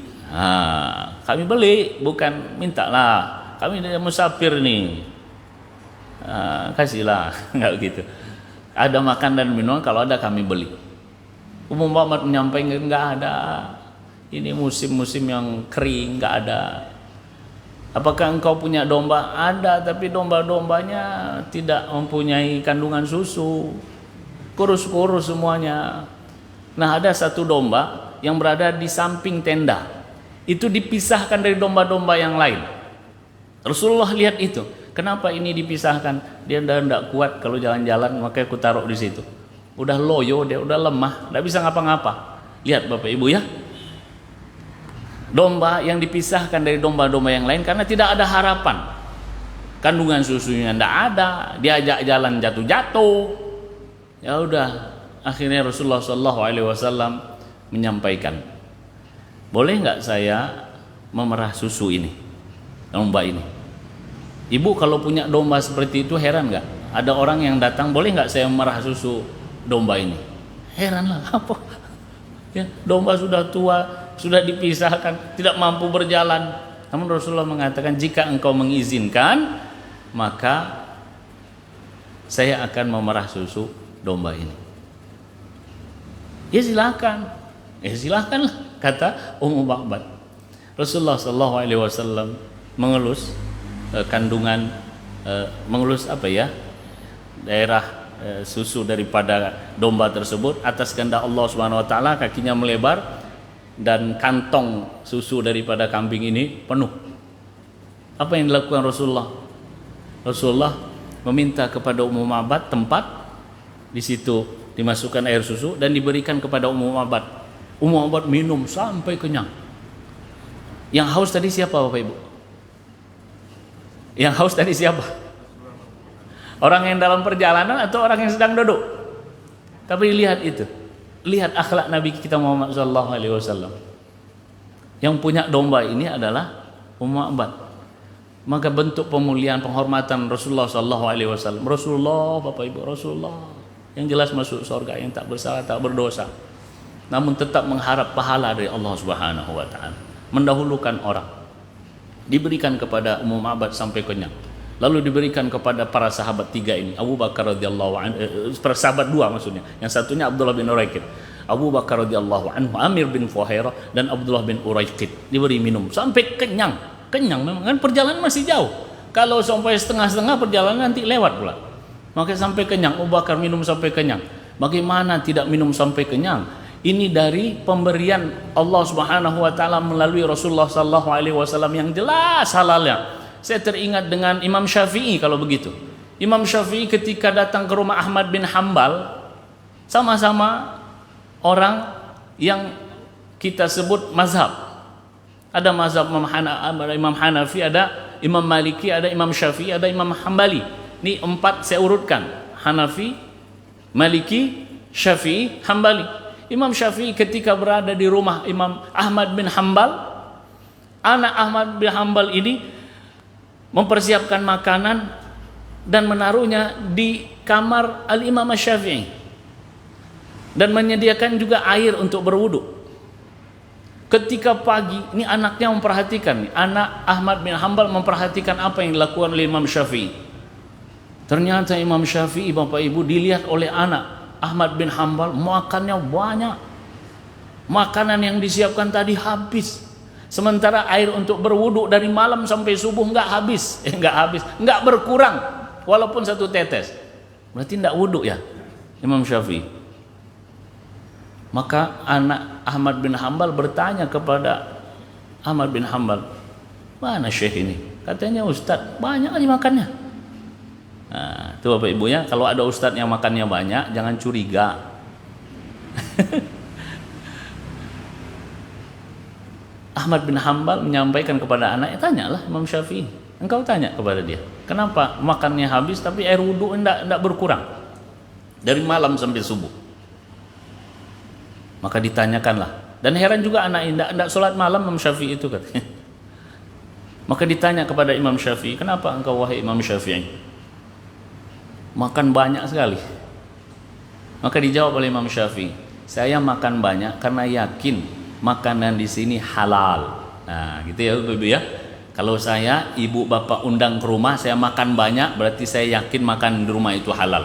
Kami beli, bukan mintalah. Kami musafir nih, kasihlah, nggak begitu. Ada makan dan minuman, kalau ada kami beli. Ummu Ma'bad menyampaikan nggak ada. Ini musim-musim yang kering, nggak ada. Apakah engkau punya domba? Ada, tapi domba-dombanya tidak mempunyai kandungan susu, kurus-kurus semuanya. Nah ada satu domba yang berada di samping tenda, itu dipisahkan dari domba-domba yang lain. Rasulullah lihat itu, kenapa ini dipisahkan? Dia tidak kuat kalau jalan-jalan, makanya aku taruh di situ. Udah loyo, dia udah lemah, tidak bisa ngapa-ngapa. Lihat Bapak Ibu ya, domba yang dipisahkan dari domba-domba yang lain karena tidak ada harapan. Kandungan susunya tidak ada, diajak jalan jatuh-jatuh. Ya udah, akhirnya Rasulullah SAW menyampaikan, boleh nggak saya memerah susu ini, domba ini? Ibu kalau punya domba seperti itu heran nggak? Ada orang yang datang, boleh nggak saya memerah susu domba ini? Heran lah, apa? Ya, domba sudah tua, sudah dipisahkan, tidak mampu berjalan. Namun Rasulullah mengatakan, jika engkau mengizinkan, maka saya akan memerah susu domba ini. Ya silakan, silakanlah, kata Ummu Ma'bad. Rasulullah SAW mengelus kandungan, mengelus apa ya, daerah susu daripada domba tersebut. Atas kehendak Allah Subhanahu wa taala kakinya melebar dan kantong susu daripada kambing ini penuh. Apa yang dilakukan Rasulullah? Rasulullah meminta kepada Ummu Ma'bad tempat, di situ dimasukkan air susu dan diberikan kepada Ummu Ma'bad. Ummu Ma'bad minum sampai kenyang. Yang haus tadi siapa Bapak Ibu? Yang haus tadi siapa? Orang yang dalam perjalanan atau orang yang sedang duduk? Tapi lihat itu, lihat akhlak Nabi kita Muhammad SAW. Yang punya domba ini adalah Ummu Ma'bad. Maka bentuk pemulihan, penghormatan Rasulullah SAW. Rasulullah, Bapak Ibu, Rasulullah yang jelas masuk surga, yang tak bersalah, tak berdosa, namun tetap mengharap pahala dari Allah Subhanahu wa taala. Mendahulukan orang. Diberikan kepada Ummu Ma'bad sampai kenyang. Lalu diberikan kepada para sahabat tiga ini, Abu Bakar radhiyallahu anhu, para sahabat dua maksudnya. Yang satunya Abdullah bin Uraiqid. Abu Bakar radhiyallahu anhu, Amir bin Fuhairah dan Abdullah bin Uraiqid diberi minum sampai kenyang. Kenyang memang kan perjalanan masih jauh. Kalau sampai setengah-setengah perjalanan nanti lewat pula. Maka sampai kenyang. Abu Bakar minum sampai kenyang. Bagaimana tidak minum sampai kenyang? Ini dari pemberian Allah Subhanahu wa taala melalui Rasulullah sallallahu alaihi wasallam yang jelas halalnya. Saya teringat dengan Imam Syafi'i kalau begitu. Imam Syafi'i ketika datang ke rumah Ahmad bin Hambal, sama-sama orang yang kita sebut mazhab. Ada mazhab Imam Hanafi, ada Imam Maliki, ada Imam Syafi'i, ada Imam Hambali. Ini 4 saya urutkan. Hanafi, Maliki, Syafi'i, Hambali. Imam Syafi'i ketika berada di rumah Imam Ahmad bin Hambal, anak Ahmad bin Hambal ini mempersiapkan makanan dan menaruhnya di kamar Al-Imam Syafi'i dan menyediakan juga air untuk berwudu. Ketika pagi, ini anaknya memperhatikan, anak Ahmad bin Hambal memperhatikan apa yang dilakukan oleh Imam Syafi'i. Ternyata Imam Syafi'i, Bapak Ibu, dilihat oleh anak Ahmad bin Hambal makannya banyak. Makanan yang disiapkan tadi habis. Sementara air untuk berwudu dari malam sampai subuh nggak habis, nggak berkurang, walaupun 1 tetes. Berarti nggak wudu ya, Imam Syafi'i. Maka anak Ahmad bin Hambal bertanya kepada Ahmad bin Hambal, mana Syekh ini? Katanya Ustadz, banyak aja makannya. Nah, itu Bapak Ibu ya, kalau ada Ustadz yang makannya banyak, jangan curiga. Ahmad bin Hambal menyampaikan kepada anaknya, tanyalah Imam Syafi'i, engkau tanya kepada dia, kenapa makannya habis tapi air wudhu enggak berkurang dari malam sampai subuh. Maka ditanyakanlah, dan heran juga anak ini enggak sholat malam Imam Syafi'i itu katanya. Maka ditanya kepada Imam Syafi'i, kenapa engkau wahai Imam Syafi'i makan banyak sekali? Maka dijawab oleh Imam Syafi'i, saya makan banyak karena yakin makanan di sini halal. Nah, gitu ya Ibu ya. Kalau saya ibu bapak undang ke rumah, saya makan banyak, berarti saya yakin makan di rumah itu halal.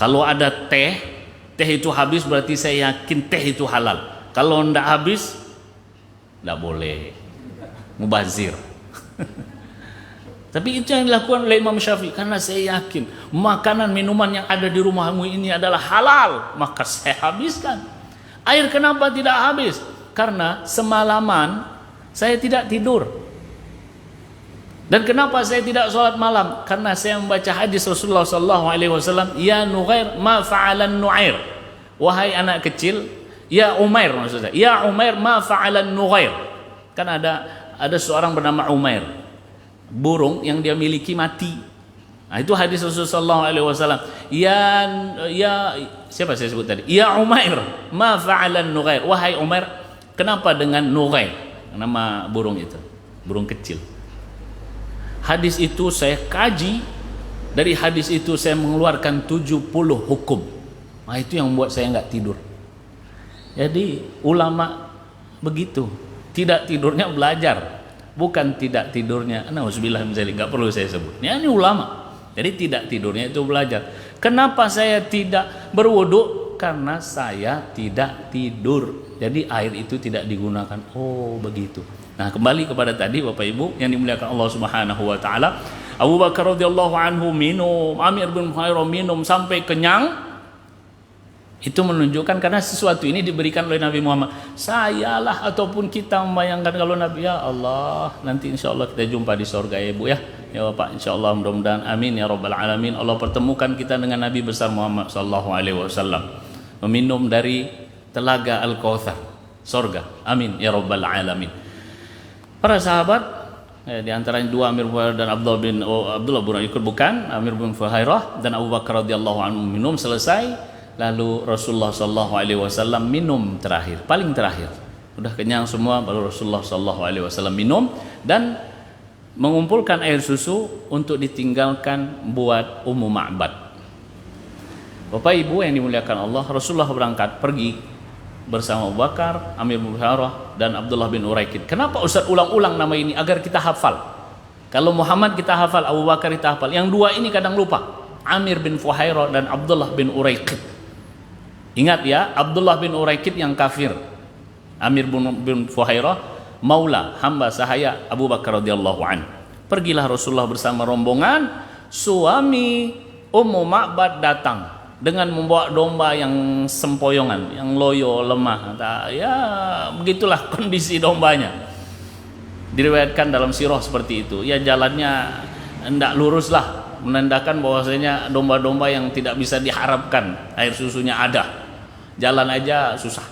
Kalau ada teh itu habis, berarti saya yakin teh itu halal. Kalau enggak habis, enggak boleh, mubazir. Tapi itu yang dilakukan oleh Imam Syafi'i, karena saya yakin makanan minuman yang ada di rumahmu ini adalah halal, maka saya habiskan. Air kenapa tidak habis? Karena semalaman saya tidak tidur. Dan kenapa saya tidak sholat malam? Karena saya membaca hadis Rasulullah SAW, ya Nughair ma fa'alan Nu'air, wahai anak kecil, ya Umair maksudnya, ya Umair ma fa'alan Nughair. Kan ada seorang bernama Umair, burung yang dia miliki mati. Nah, itu hadis Rasulullah SAW. Ya siapa saya sebut tadi? Ya Umair, ma fa'alan Nughair, wahai Umair, kenapa dengan Nughair? Nama burung itu, burung kecil. Hadis itu saya kaji, dari hadis itu saya mengeluarkan 70 hukum. Nah, itu yang membuat saya nggak tidur. Jadi ulama begitu, tidak tidurnya belajar, bukan tidak tidurnya nauzubillah nggak perlu saya sebut. Ya, ini ulama. Jadi tidak tidurnya itu belajar. Kenapa saya tidak berwudu? Karena saya tidak tidur. Jadi air itu tidak digunakan. Oh, begitu. Nah, kembali kepada tadi Bapak Ibu yang dimuliakan Allah Subhanahu wa taala. Abu Bakar radhiyallahu anhu minum, Amir bin Fuhairah minum sampai kenyang. Itu menunjukkan karena sesuatu ini diberikan oleh Nabi Muhammad. Sayalah ataupun kita membayangkan kalau Nabi, ya Allah, nanti insya Allah kita jumpa di surga ya Ibu ya. Ya Bapak, insya Allah mudah-mudahan, amin ya Rabbal Alamin. Allah pertemukan kita dengan Nabi besar Muhammad sallallahu alaihi wasallam, meminum dari telaga Al-Kautsar, surga. Amin ya Rabbal Alamin. Para sahabat, di antaranya 2 Amir bin Fuhairah dan Abdullah bin Ikut, bukan Amir bin Fuhairah dan Abu Bakar radhiyallahu anhu minum selesai, lalu Rasulullah sallallahu alaihi wasallam minum terakhir, paling terakhir. Udah kenyang semua, baru Rasulullah sallallahu alaihi wasallam minum dan mengumpulkan air susu untuk ditinggalkan buat Ummu Ma'bad. Bapak Ibu yang dimuliakan Allah, Rasulullah berangkat pergi bersama Abu Bakar, Amir bin Fuhairah dan Abdullah bin Uraikid. Kenapa Ustaz ulang-ulang nama ini? Agar kita hafal. Kalau Muhammad kita hafal, Abu Bakar kita hafal. Yang 2 ini kadang lupa, Amir bin Fuhairah dan Abdullah bin Uraikid. Ingat ya, Abdullah bin Uraikid yang kafir, Amir bin Fuhairah maula, hamba sahaya Abu Bakar radhiyallahu anhu. Pergilah Rasulullah bersama rombongan, suami Ummu Ma'bad datang dengan membawa domba yang sempoyongan, yang loyo, lemah. Ya begitulah kondisi dombanya. Diriwayatkan dalam sirah seperti itu. Ya jalannya hendak lurus lah, menandakan bahwasanya domba-domba yang tidak bisa diharapkan air susunya ada. Jalan aja susah,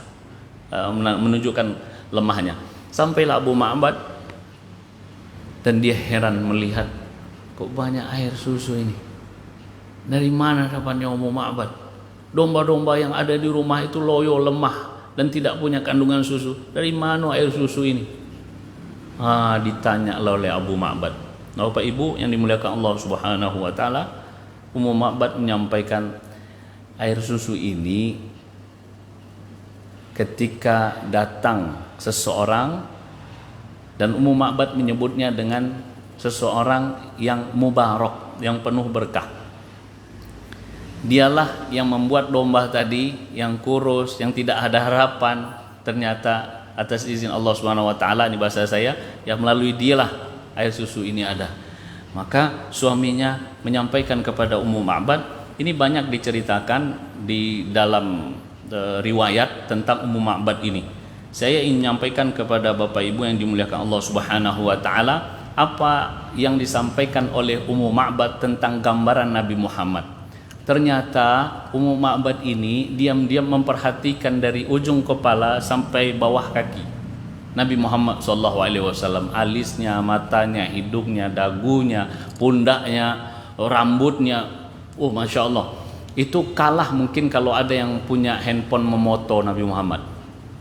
menunjukkan lemahnya. Sampailah Abu Ma'bad dan dia heran melihat kok banyak air susu ini. Dari mana dapatnya Ummu Ma'bad? Domba-domba yang ada di rumah itu loyo, lemah dan tidak punya kandungan susu. Dari mana air susu ini? Ditanya oleh Abu Ma'bad. Nah, Bapak Ibu yang dimuliakan Allah Subhanahu wa taala, Ummu Ma'bad menyampaikan air susu ini ketika datang seseorang, dan Ummu Ma'bad menyebutnya dengan seseorang yang mubarak, yang penuh berkah. Dialah yang membuat domba tadi yang kurus, yang tidak ada harapan, ternyata atas izin Allah Subhanahu wa taala, ini bahasa saya, yang melalui dialah air susu ini ada. Maka suaminya menyampaikan kepada Ummu Ma'bad. Ini banyak diceritakan di dalam riwayat tentang Ummu Ma'bad ini. Saya ingin menyampaikan kepada Bapak Ibu yang dimuliakan Allah Subhanahu wa taala apa yang disampaikan oleh Ummu Ma'bad tentang gambaran Nabi Muhammad. Ternyata Ummu Ma'bad ini diam-diam memperhatikan dari ujung kepala sampai bawah kaki Nabi Muhammad SAW, alisnya, matanya, hidungnya, dagunya, pundaknya, rambutnya. Masya Allah, itu kalah mungkin kalau ada yang punya handphone memoto Nabi Muhammad.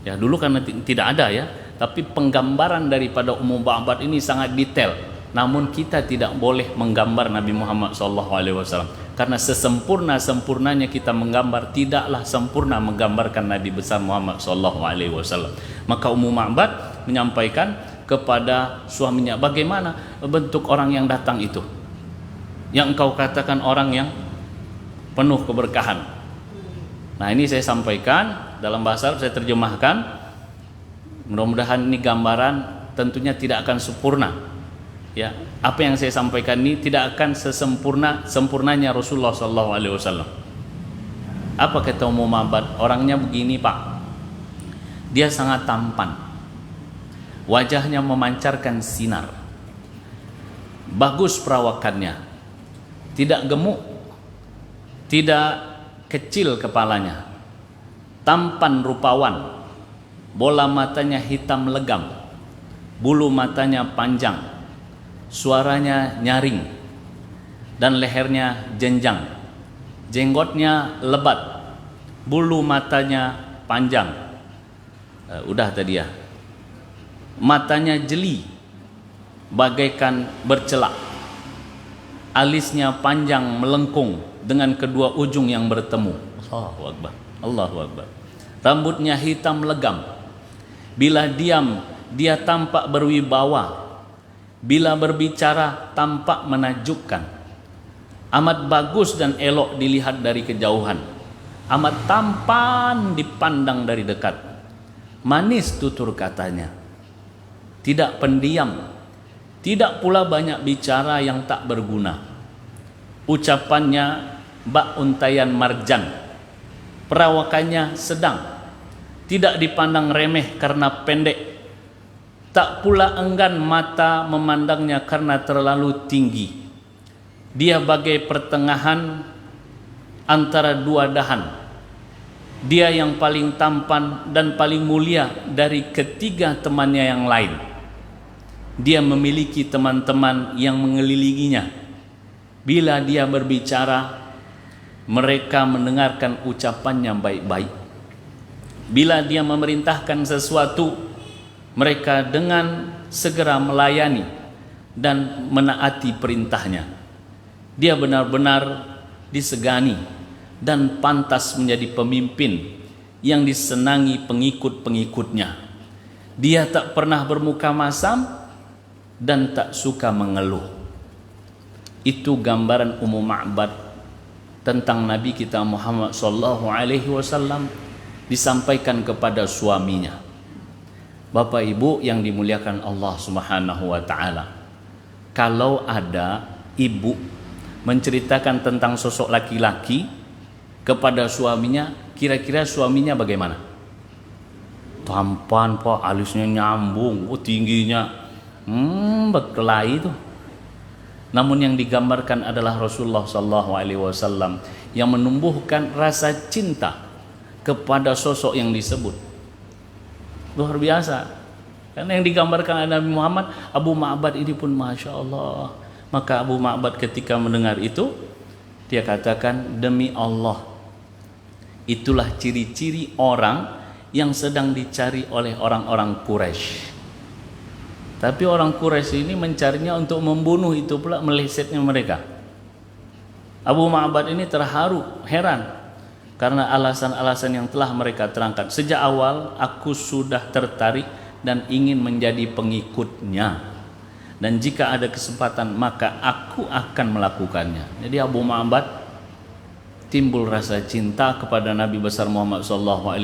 Ya dulu karena tidak ada ya, tapi penggambaran daripada Ummu Ma'bad ini sangat detail. Namun kita tidak boleh menggambar Nabi Muhammad SAW, karena sesempurna-sempurnanya kita menggambar, tidaklah sempurna menggambarkan Nabi besar Muhammad SAW. Maka Ummu Ma'bad menyampaikan kepada suaminya, bagaimana bentuk orang yang datang itu, yang engkau katakan orang yang penuh keberkahan. Nah ini saya sampaikan dalam bahasa Arab, saya terjemahkan. Mudah-mudahan ini gambaran tentunya tidak akan sempurna. Ya, apa yang saya sampaikan ini tidak akan sempurnanya Rasulullah SAW. Apa kata Ummu Ma'bad? Orangnya begini Pak, dia sangat tampan, wajahnya memancarkan sinar, bagus perawakannya, tidak gemuk, tidak kecil kepalanya, tampan rupawan, bola matanya hitam legam, bulu matanya panjang, suaranya nyaring, dan lehernya jenjang, jenggotnya lebat, bulu matanya panjang. Udah tadi ya. Matanya jeli bagaikan bercelak, alisnya panjang melengkung dengan kedua ujung yang bertemu. Allahu Akbar, Allahu Akbar. Rambutnya hitam legam, bila diam dia tampak berwibawa, bila berbicara tampak menakjubkan. Amat bagus dan elok dilihat dari kejauhan, amat tampan dipandang dari dekat. Manis tutur katanya, tidak pendiam, tidak pula banyak bicara yang tak berguna. Ucapannya bak untayan marjan, perawakannya sedang, tidak dipandang remeh karena pendek, tak pula enggan mata memandangnya karena terlalu tinggi. Dia bagai pertengahan antara dua dahan. Dia yang paling tampan dan paling mulia dari ketiga temannya yang lain. Dia memiliki teman-teman yang mengelilinginya. Bila dia berbicara, mereka mendengarkan ucapannya baik-baik. Bila dia memerintahkan sesuatu, mereka dengan segera melayani dan menaati perintahnya. Dia benar-benar disegani dan pantas menjadi pemimpin yang disenangi pengikut-pengikutnya. Dia tak pernah bermuka masam dan tak suka mengeluh. Itu gambaran Ummu Ma'bad tentang Nabi kita Muhammad SAW disampaikan kepada suaminya. Bapak Ibu yang dimuliakan Allah Subhanahu wa taala, kalau ada ibu menceritakan tentang sosok laki-laki kepada suaminya, kira-kira suaminya bagaimana? Tampan pak, alisnya nyambung, tingginya, berkelahi itu. Namun yang digambarkan adalah Rasulullah SAW yang menumbuhkan rasa cinta kepada sosok yang disebut. Luar biasa. Karena yang digambarkan oleh Nabi Muhammad, Abu Ma'bad ini pun Masya Allah. Maka Abu Ma'bad ketika mendengar itu, dia katakan, demi Allah, itulah ciri-ciri orang yang sedang dicari oleh orang-orang Quraisy. Tapi orang Quraisy ini mencarinya untuk membunuh, itu pula melesetnya mereka. Abu Ma'bad ini terharu, heran, karena alasan-alasan yang telah mereka terangkan. Sejak awal aku sudah tertarik dan ingin menjadi pengikutnya, dan jika ada kesempatan maka aku akan melakukannya. Jadi Abu Ma'bad timbul rasa cinta kepada Nabi besar Muhammad SAW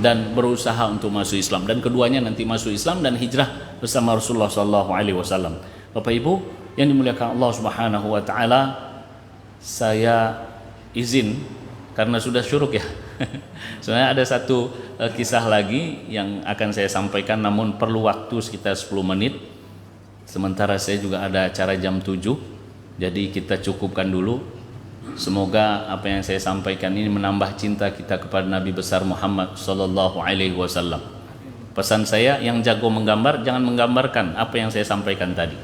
dan berusaha untuk masuk Islam, dan keduanya nanti masuk Islam dan hijrah bersama Rasulullah SAW. Bapak Ibu yang dimuliakan Allah Subhanahu wa taala, saya izin karena sudah syuruk ya. Sebenarnya ada satu kisah lagi yang akan saya sampaikan, namun perlu waktu sekitar 10 menit. Sementara saya juga ada acara jam 7, jadi kita cukupkan dulu. Semoga apa yang saya sampaikan ini menambah cinta kita kepada Nabi besar Muhammad sallallahu alaihi wasallam. Pesan saya, yang jago menggambar jangan menggambarkan apa yang saya sampaikan tadi.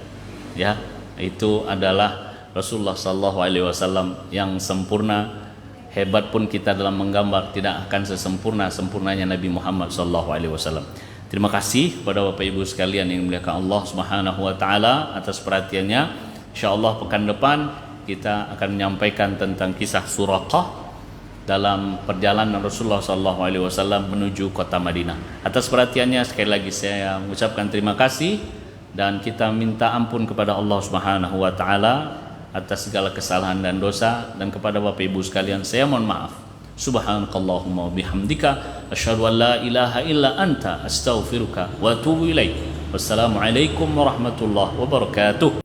Ya, itu adalah Rasulullah sallallahu alaihi wasallam yang sempurna. Hebat pun kita dalam menggambar, tidak akan sesempurnanya Nabi Muhammad sallallahu alaihi wasallam. Terima kasih kepada Bapak Ibu sekalian yang dimuliakan Allah Subhanahu wa taala atas perhatiannya. Insyaallah pekan depan kita akan menyampaikan tentang kisah Suraqah dalam perjalanan Rasulullah SAW menuju kota Madinah. Atas perhatiannya sekali lagi saya mengucapkan terima kasih, dan kita minta ampun kepada Allah Subhanahu wa taala atas segala kesalahan dan dosa, dan kepada Bapak Ibu sekalian saya mohon maaf. Subhanakallahumma wa bihamdika asyhadu an la ilaha illa anta astaghfiruka wa atubu ilaik. Wassalamualaikum warahmatullahi wabarakatuh.